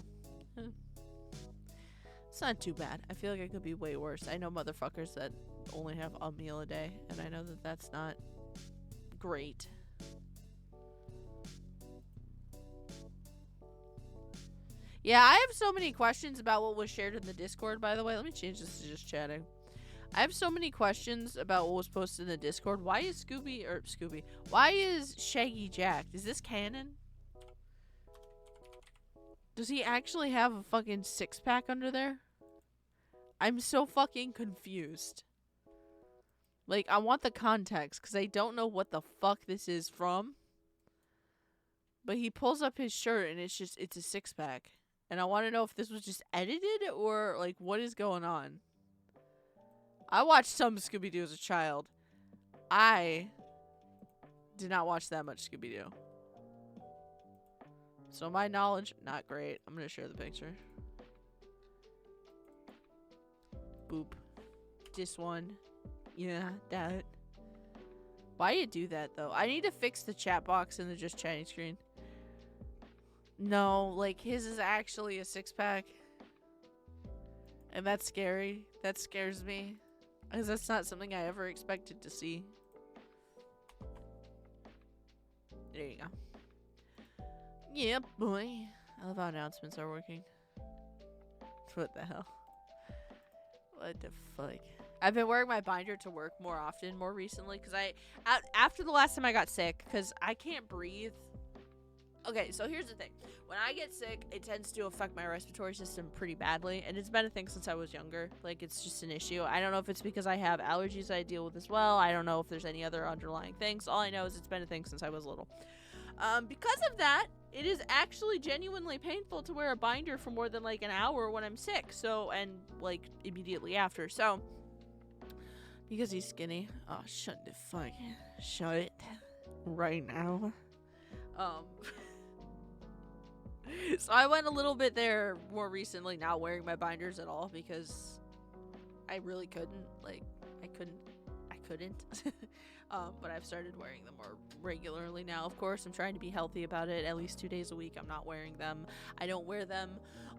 it's not too bad. I feel like it could be way worse. I know motherfuckers that only have a meal a day, and I know that that's not great. Yeah, I have so many questions about what was shared in the Discord, by the way. Let me change this to just chatting. I have so many questions about what was posted in the Discord. Why is Why is Shaggy jacked? Is this canon? Does he actually have a fucking six-pack under there? I'm so fucking confused. Like, I want the context, because I don't know what the fuck this is from. But he pulls up his shirt, and it's a six-pack. And I want to know if this was just edited, or, like, what is going on? I watched some Scooby-Doo as a child. I did not watch that much Scooby-Doo. So my knowledge, not great. I'm going to share the picture. Boop. This one. Yeah, that. Why you do that, though? I need to fix the chat box in the just chatting screen. No, like, his is actually a six-pack. And that's scary. That scares me. Because that's not something I ever expected to see. There you go. Yeah, boy. I love how announcements are working. What the hell? What the fuck? I've been wearing my binder to work more often, more recently, because after the last time I got sick, because I can't breathe. Okay, so here's the thing. When I get sick, it tends to affect my respiratory system pretty badly, and it's been a thing since I was younger. Like, it's just an issue. I don't know if it's because I have allergies I deal with as well. I don't know if there's any other underlying things. All I know is it's been a thing since I was little. Because of that, it is actually genuinely painful to wear a binder for more than, like, an hour when I'm sick. So, and, like, immediately after. So, because he's skinny. Oh, shut the fuck. Shut it. Right now. So I went a little bit there more recently, not wearing my binders at all, because I really couldn't. Like, I couldn't. But I've started wearing them more regularly now. Of course, I'm trying to be healthy about it. At least 2 days a week, I'm not wearing them. I don't wear them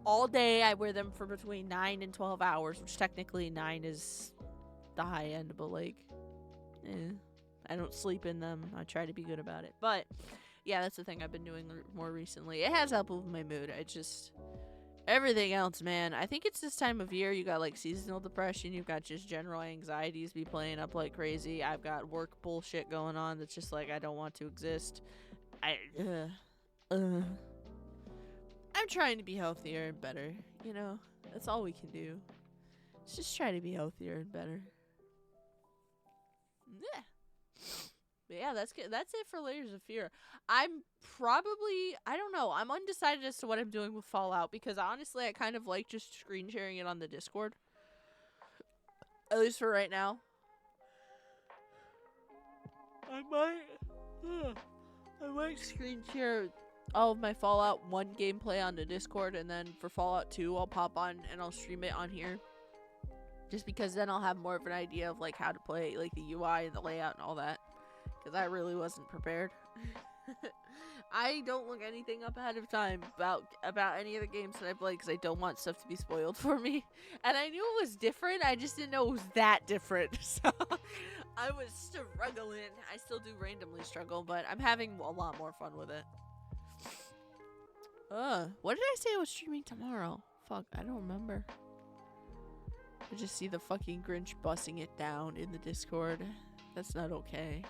all day. I wear them for between 9 and 12 hours, which technically 9 is the high end, but, like, I don't sleep in them. I try to be good about it. But yeah, that's the thing I've been doing more recently. It has helped with my mood. I just, everything else, man. I think it's this time of year. You got, like, seasonal depression. You've got just general anxieties be playing up like crazy. I've got work bullshit going on that's just like I don't want to exist. I'm trying to be healthier and better. You know, that's all we can do. Let's just try to be healthier and better. Yeah. But yeah, that's it for Layers of Fear. I don't know. I'm undecided as to what I'm doing with Fallout, because honestly, I kind of like just screen sharing it on the Discord. At least for right now. I might screen share all of my Fallout 1 gameplay on the Discord, and then for Fallout 2, I'll pop on and I'll stream it on here. Just because then I'll have more of an idea of, like, how to play, like, the UI and the layout and all that. Because I really wasn't prepared. I don't look anything up ahead of time about any of the games that I play, because I don't want stuff to be spoiled for me. And I knew it was different, I just didn't know it was that different. So I was struggling. I still do randomly struggle, but I'm having a lot more fun with it. What did I say I was streaming tomorrow? Fuck, I don't remember. I just see the fucking Grinch bussing it down in the Discord. That's not okay.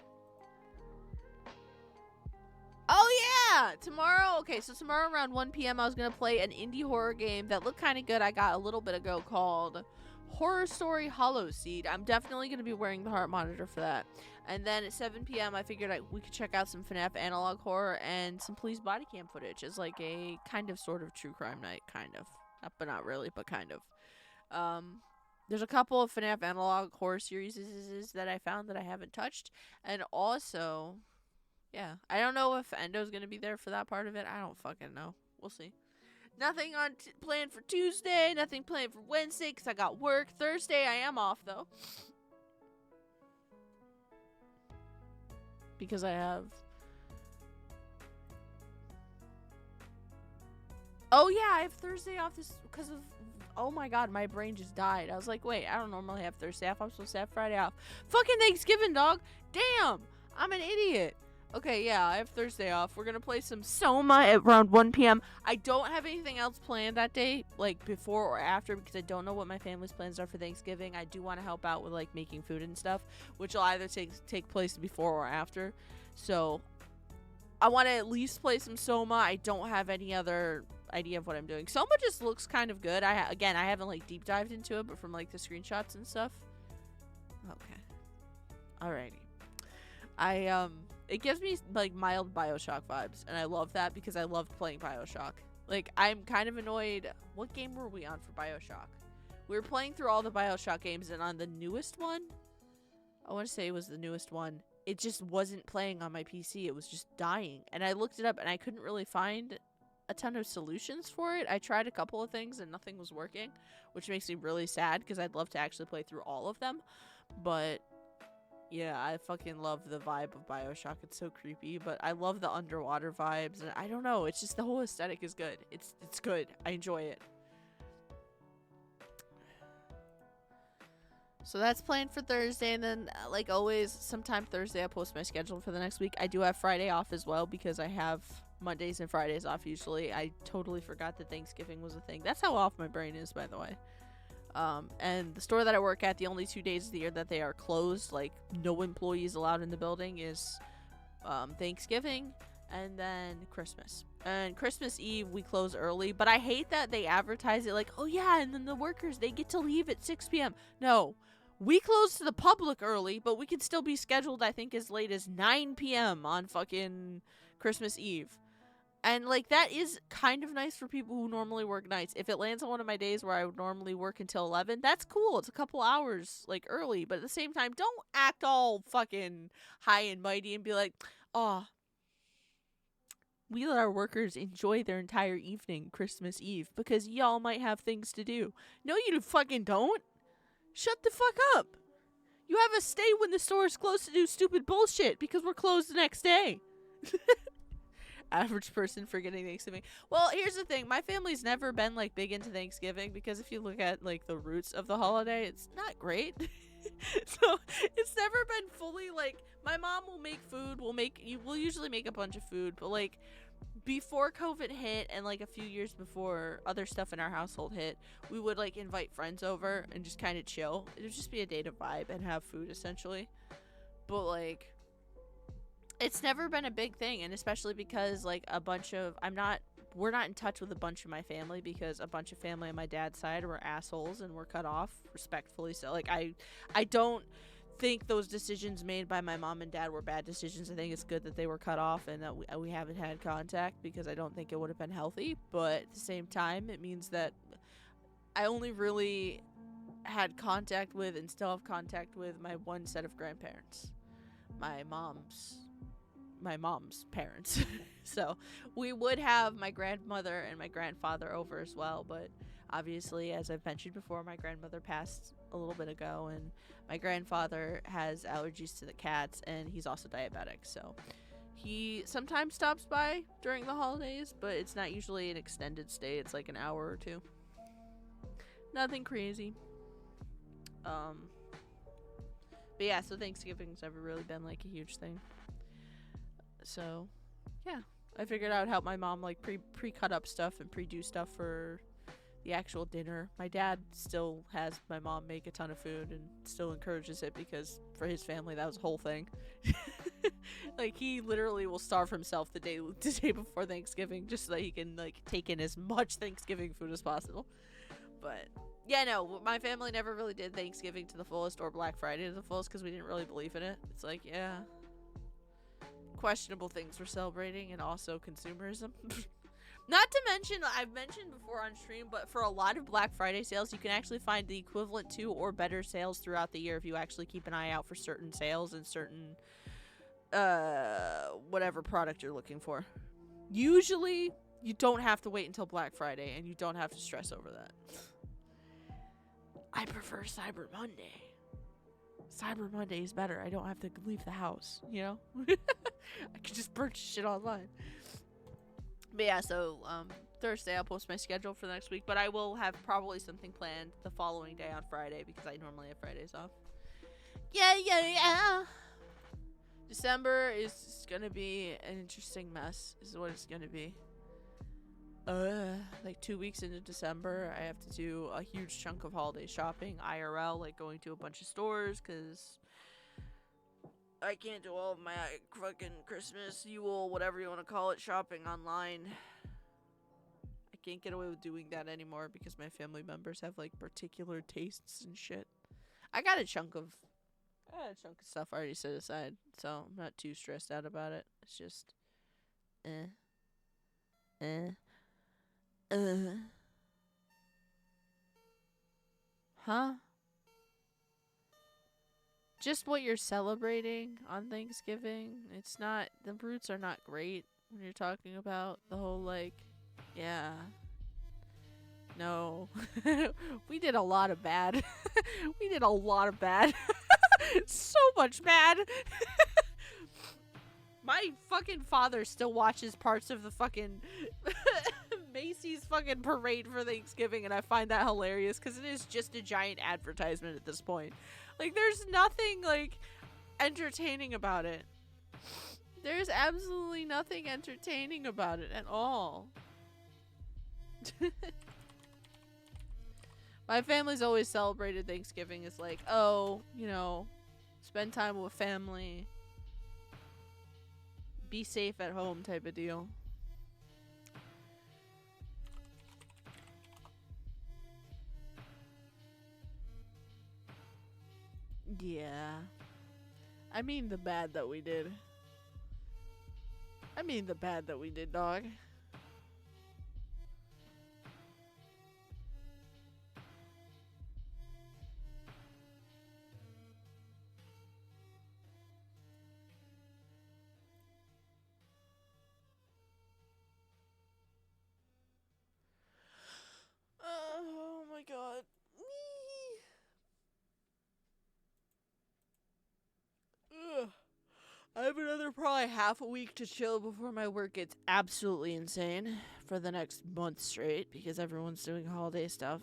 Oh yeah! Tomorrow, okay, so tomorrow around 1 p.m. I was going to play an indie horror game that looked kind of good I got a little bit ago called Horror Story Hollow Seed. I'm definitely going to be wearing the heart monitor for that. And then at 7 p.m. I figured we could check out some FNAF analog horror and some police body cam footage as like a kind of sort of true crime night, kind of. But not really, but kind of. There's a couple of FNAF analog horror series that I found that I haven't touched. And also, yeah, I don't know if Endo's going to be there for that part of it. I don't fucking know. We'll see. Nothing on planned for Tuesday. Nothing planned for Wednesday because I got work. Thursday I am off, though. Because I have... Oh, yeah, I have Thursday off this because of... Oh my god, my brain just died. I was like, wait, I don't normally have Thursday off. I'm supposed to have Friday off. Fucking Thanksgiving, dog. Damn. I'm an idiot. Okay, yeah, I have Thursday off. We're going to play some Soma at around 1 p.m. I don't have anything else planned that day, like before or after, because I don't know what my family's plans are for Thanksgiving. I do want to help out with like making food and stuff, which will either take place before or after. So I want to at least play some Soma. I don't have any other idea of what I'm doing. Soma just looks kind of good. Again, I haven't like deep dived into it, but from like the screenshots and stuff. Okay. Alrighty. It gives me like mild BioShock vibes, and I love that because I loved playing BioShock. Like, I'm kind of annoyed. What game were we on for BioShock? We were playing through all the BioShock games, and on the newest one, I want to say it was the newest one, it just wasn't playing on my PC. It was just dying. And I looked it up, and I couldn't really find a ton of solutions for it. I tried a couple of things, and nothing was working, which makes me really sad because I'd love to actually play through all of them. But yeah, I fucking love the vibe of BioShock. It's so creepy, but I love the underwater vibes, and I don't know, it's just the whole aesthetic is good. It's good. I enjoy it. So that's planned for Thursday, and then like always, sometime Thursday I'll post my schedule for the next week. I do have Friday off as well because I have Mondays and Fridays off usually. I totally forgot that Thanksgiving was a thing. That's how off my brain is, by the way. And the store that I work at, the only 2 days of the year that they are closed, like no employees allowed in the building, is Thanksgiving and then Christmas. And Christmas Eve we close early, but I hate that they advertise it like, oh yeah, and then the workers, they get to leave at 6 p.m. No, we close to the public early, but we can still be scheduled, I think, as late as 9 p.m. on fucking Christmas Eve. And, like, that is kind of nice for people who normally work nights. If it lands on one of my days where I would normally work until 11, that's cool. It's a couple hours, like, early. But at the same time, don't act all fucking high and mighty and be like, oh, we let our workers enjoy their entire evening Christmas Eve because y'all might have things to do. No, you fucking don't. Shut the fuck up. You have us stay when the store is closed to do stupid bullshit because we're closed the next day. Average person forgetting Thanksgiving. Well, here's the thing. My family's never been, like, big into Thanksgiving because if you look at, like, the roots of the holiday, it's not great. So, it's never been fully, like, my mom will make food. We'll usually make a bunch of food. But, like, before COVID hit and, like, a few years before other stuff in our household hit, we would, like, invite friends over and just kind of chill. It would just be a day to vibe and have food, essentially. But, like, it's never been a big thing, and especially because, like, we're not in touch with a bunch of my family because a bunch of family on my dad's side were assholes and were cut off, respectfully so. Like, I don't think those decisions made by my mom and dad were bad decisions. I think it's good that they were cut off and that we haven't had contact because I don't think it would have been healthy, but at the same time, it means that I only really had contact with and still have contact with my one set of grandparents. My mom's parents. So we would have my grandmother and my grandfather over as well, but obviously, as I've mentioned before, my grandmother passed a little bit ago, and my grandfather has allergies to the cats, and he's also diabetic, so he sometimes stops by during the holidays, but it's not usually an extended stay. It's like an hour or two. Nothing crazy. But yeah, so Thanksgiving's never really been like a huge thing. So, yeah, I figured I would help my mom, like, pre-cut up stuff and pre-do stuff for the actual dinner. My dad still has my mom make a ton of food and still encourages it because for his family, that was a whole thing. Like, he literally will starve himself the day before Thanksgiving just so that he can, like, take in as much Thanksgiving food as possible. But, yeah, no, my family never really did Thanksgiving to the fullest or Black Friday to the fullest because we didn't really believe in it. It's like, yeah, questionable things we're celebrating, and also consumerism. Not to mention, I've mentioned before on stream, but for a lot of Black Friday sales, you can actually find the equivalent to or better sales throughout the year if you actually keep an eye out for certain sales and certain whatever product you're looking for. Usually, you don't have to wait until Black Friday, and you don't have to stress over that. I prefer Cyber Monday. Cyber Monday is better. I don't have to leave the house, you know? I can just purchase shit online. But yeah, so Thursday I'll post my schedule for the next week, but I will have probably something planned the following day on Friday because I normally have Fridays off. Yeah. December is gonna be an interesting mess, is what it's gonna be. Like 2 weeks into December, I have to do a huge chunk of holiday shopping, IRL, like going to a bunch of stores, because I can't do all of my fucking Christmas, Yule, whatever you want to call it, shopping online. I can't get away with doing that anymore because my family members have like particular tastes and shit. I got a chunk of stuff already set aside, so I'm not too stressed out about it. It's just huh? Just what you're celebrating on Thanksgiving. It's not, the roots are not great when you're talking about the whole, like, yeah. No. We did a lot of bad. We did a lot of bad. So much bad. My fucking father still watches parts of the fucking Macy's fucking parade for Thanksgiving, and I find that hilarious because it is just a giant advertisement at this point. Like, there's nothing, like, entertaining about it. There's absolutely nothing entertaining about it at all. My family's always celebrated Thanksgiving as like, oh, you know, spend time with family, be safe at home type of deal. Yeah. I mean the bad that we did. I mean the bad that we did, dog. Oh my god. Ugh. I have another probably half a week to chill before my work gets absolutely insane for the next month straight because everyone's doing holiday stuff.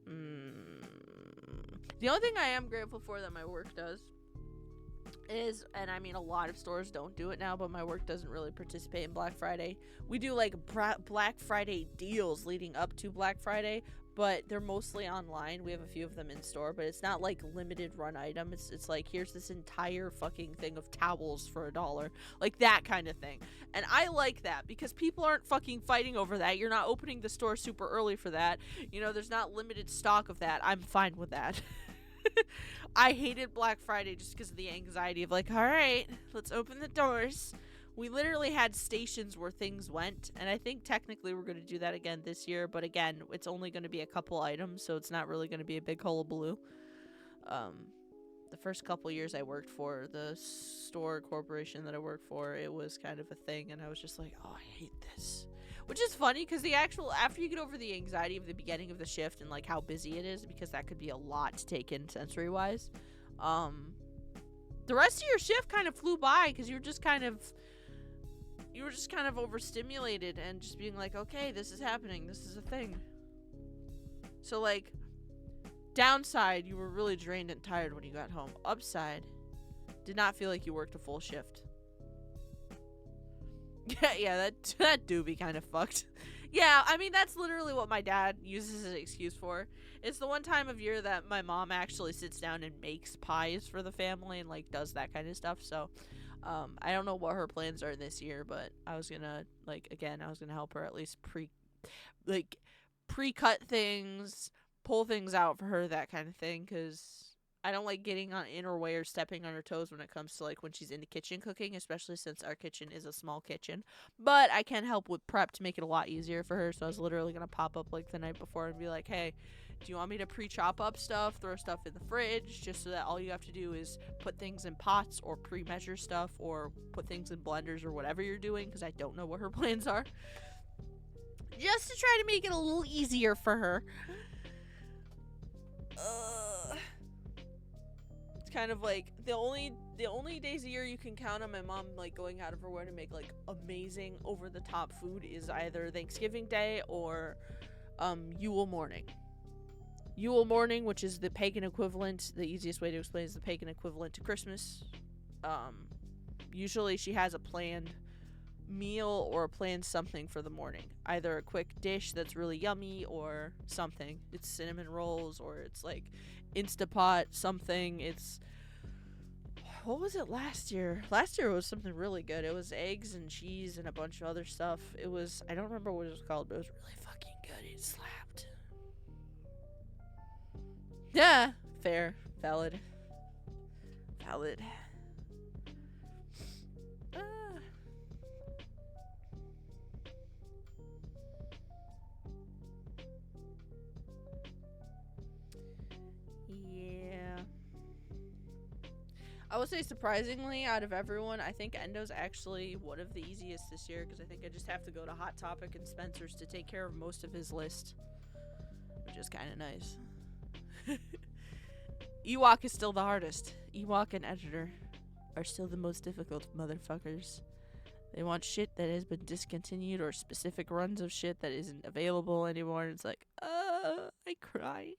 The only thing I am grateful for that my work does is, and I mean a lot of stores don't do it now, but my work doesn't really participate in Black Friday. We do like Black Friday deals leading up to Black Friday, but they're mostly online. We have a few of them in store, but it's not like limited run item. It's like, here's this entire fucking thing of towels for $1, like that kind of thing. And I like that because people aren't fucking fighting over that. You're not opening the store super early for that. You know, there's not limited stock of that. I'm fine with that. I hated Black Friday just because of the anxiety of like, all right, let's open the doors. We literally had stations where things went, and I think technically we're going to do that again this year, but again, it's only going to be a couple items, so it's not really going to be a big hullabaloo. The first couple years I worked for, the store corporation that I worked for, it was kind of a thing, and I was just like, oh, I hate this. Which is funny, because the actual, after you get over the anxiety of the beginning of the shift and, like, how busy it is, because that could be a lot to take in sensory-wise, the rest of your shift kind of flew by, because you were just kind of overstimulated and just being like, okay, this is happening, this is a thing. So, like, downside, you were really drained and tired when you got home. Upside, did not feel like you worked a full shift. Yeah, that do be kind of fucked. Yeah, I mean, that's literally what my dad uses as an excuse for. It's the one time of year that my mom actually sits down and makes pies for the family and, like, does that kind of stuff, so I don't know what her plans are this year, but I was gonna, like, again, I was gonna help her at least pre-cut things, pull things out for her, that kind of thing, because I don't like getting in her way or stepping on her toes when it comes to, like, when she's in the kitchen cooking, especially since our kitchen is a small kitchen. But I can help with prep to make it a lot easier for her, so I was literally gonna pop up, like, the night before and be like, hey, do you want me to pre-chop up stuff, throw stuff in the fridge, just so that all you have to do is put things in pots or pre-measure stuff or put things in blenders or whatever you're doing, because I don't know what her plans are. Just to try to make it a little easier for her. It's kind of like the only days a year you can count on my mom, like, going out of her way to make, like, amazing over-the-top food is either Thanksgiving Day or Yule morning. Yule morning, which is the pagan equivalent, the easiest way to explain is the pagan equivalent to Christmas. Usually she has a planned meal or a planned something for the morning. Either a quick dish that's really yummy or something. It's cinnamon rolls or it's like Instapot something. It's, what was it last year? Last year was something really good. It was eggs and cheese and a bunch of other stuff. It was, I don't remember what it was called, but it was really fucking got it slapped. Yeah, fair, valid. Valid. Yeah. I would say surprisingly, out of everyone, I think Endo's actually one of the easiest this year because I think I just have to go to Hot Topic and Spencer's to take care of most of his list, which is kind of nice. Ewok is still the hardest. Ewok and Editor are still the most difficult motherfuckers. They want shit that has been discontinued or specific runs of shit that isn't available anymore. It's like, I cry.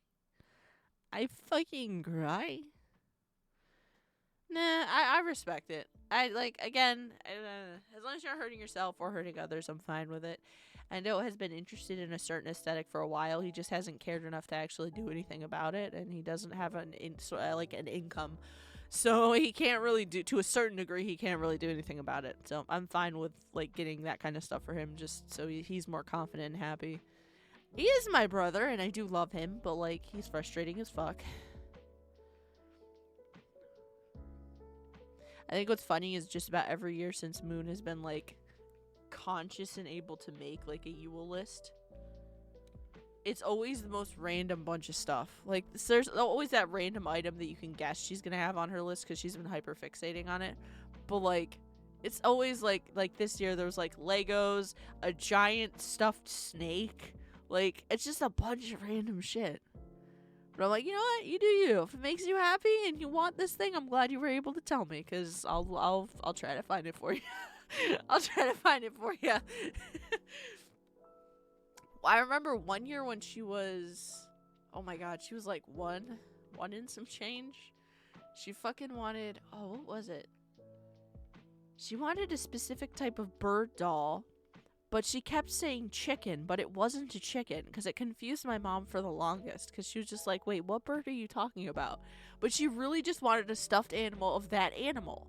I fucking cry. Nah, I respect it. I like, again, as long as you're not hurting yourself or hurting others, I'm fine with it. Endo has been interested in a certain aesthetic for a while. He just hasn't cared enough to actually do anything about it, and he doesn't have an income. So he can't really do, to a certain degree, he can't really do anything about it. So I'm fine with like getting that kind of stuff for him just so he's more confident and happy. He is my brother, and I do love him, but like, he's frustrating as fuck. I think what's funny is just about every year since Moon has been like conscious and able to make like a Yule list, it's always the most random bunch of stuff. Like, there's always that random item that you can guess she's gonna have on her list because she's been hyper fixating on it. But like, it's always like this year there was like Legos, a giant stuffed snake. Like, it's just a bunch of random shit. But I'm like, you know what? You do you. If it makes you happy and you want this thing, I'm glad you were able to tell me, because I'll try to find it for you. I'll try to find it for you. I remember one year when she was, oh my god, she was like one and some change. She fucking wanted, oh, what was it? She wanted a specific type of bird doll, but she kept saying chicken, but it wasn't a chicken, because it confused my mom for the longest, because she was just like, wait, what bird are you talking about? But she really just wanted a stuffed animal of that animal.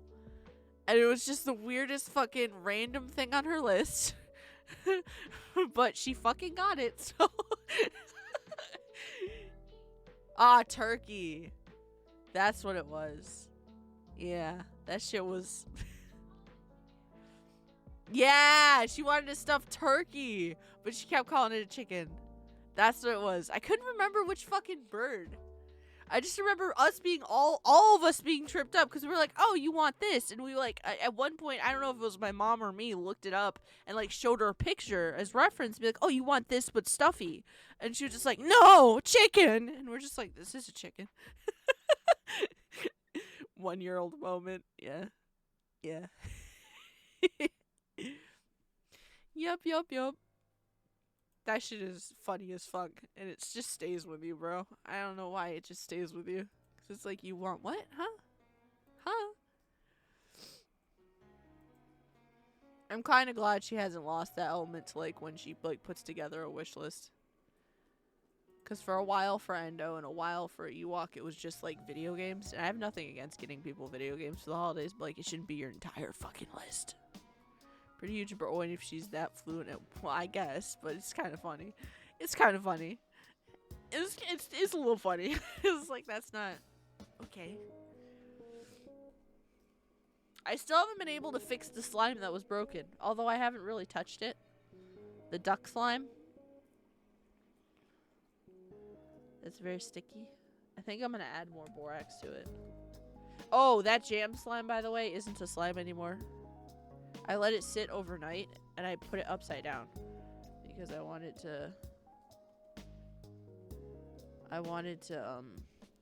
And it was just the weirdest fucking random thing on her list. But she fucking got it, so. Turkey. That's what it was. Yeah, that shit was... Yeah, she wanted a stuffed turkey, but she kept calling it a chicken. That's what it was. I couldn't remember which fucking bird. I just remember us being all of us being tripped up because we were like, oh, you want this? And we like, at one point, I don't know if it was my mom or me, looked it up and like showed her a picture as reference. Be like, oh, you want this but stuffy? And she was just like, no, chicken. And we're just like, this is a chicken. 1-year-old moment. Yeah. Yeah. Yup. That shit is funny as fuck, and it just stays with you, bro. I don't know why, it just stays with you. 'Cause it's like, you want what? Huh? I'm kind of glad she hasn't lost that element to, like, when she, like, puts together a wish list. 'Cause for a while for Endo and a while for Ewok, it was just, like, video games. And I have nothing against getting people video games for the holidays, but, like, it shouldn't be your entire fucking list. Pretty huge bro if she's that fluent at, well, I guess, but it's kind of funny. It's a little funny. It's like, that's not okay. I still haven't been able to fix the slime that was broken, although I haven't really touched it. The duck slime. It's very sticky. I think I'm gonna add more borax to it. Oh, that jam slime, by the way, isn't a slime anymore. I let it sit overnight, and I put it upside down because I wanted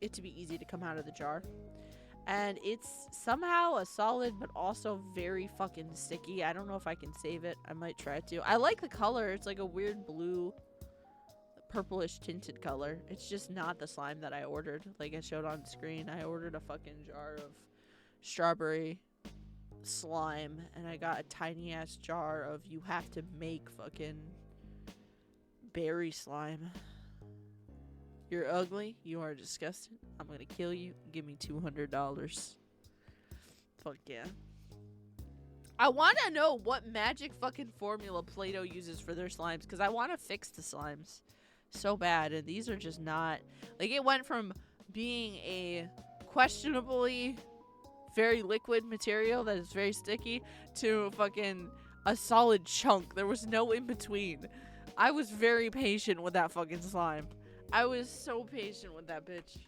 it to be easy to come out of the jar. And it's somehow a solid, but also very fucking sticky. I don't know if I can save it. I might try to. I like the color. It's like a weird blue, purplish tinted color. It's just not the slime that I ordered. Like I showed on screen, I ordered a fucking jar of strawberry slime, and I got a tiny ass jar of, you have to make fucking berry slime. You're ugly, you are disgusting, I'm gonna kill you, give me $200. Fuck yeah. I want to know what magic fucking formula Play-Doh uses for their slimes, because I want to fix the slimes so bad, and these are just not... Like, it went from being a questionably very liquid material that is very sticky to fucking a solid chunk. There was no in between. I was very patient with that fucking slime. I was so patient with that bitch.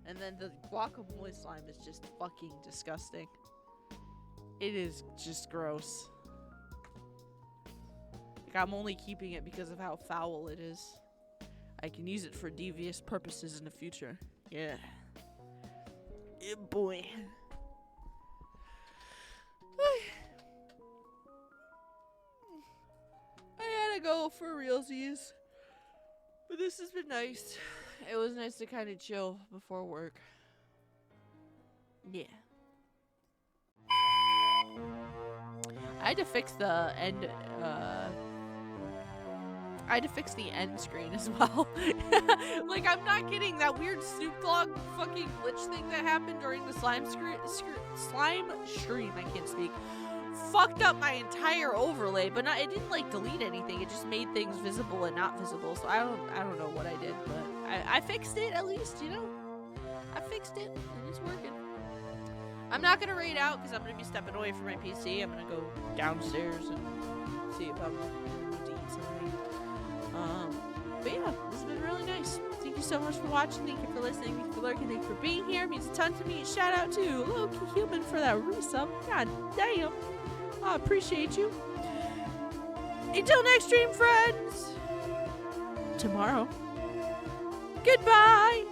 And then the guacamole slime is just fucking disgusting. It is just gross. Like, I'm only keeping it because of how foul it is. I can use it for devious purposes in the future. Yeah. Yeah, boy. I had to go for realsies. But this has been nice. It was nice to kind of chill before work. Yeah. I had to fix the end, I had to fix the end screen as well. Like, I'm not kidding. That weird Snoop Dogg fucking glitch thing that happened during the slime stream, I can't speak, fucked up my entire overlay, but it didn't, like, delete anything. It just made things visible and not visible, so I don't know what I did, but I fixed it, at least, you know? I fixed it, and it's working. I'm not gonna raid out, because I'm gonna be stepping away from my PC. I'm gonna go downstairs and see if I'm going to eat something. But yeah, this has been really nice. Thank you so much for watching. Thank you for listening. Thank you for lurking. Thank you for being here. It means a ton to me. Shout out to Loki Human for that resub. God damn. I appreciate you. Until next stream, friends. Tomorrow. Goodbye.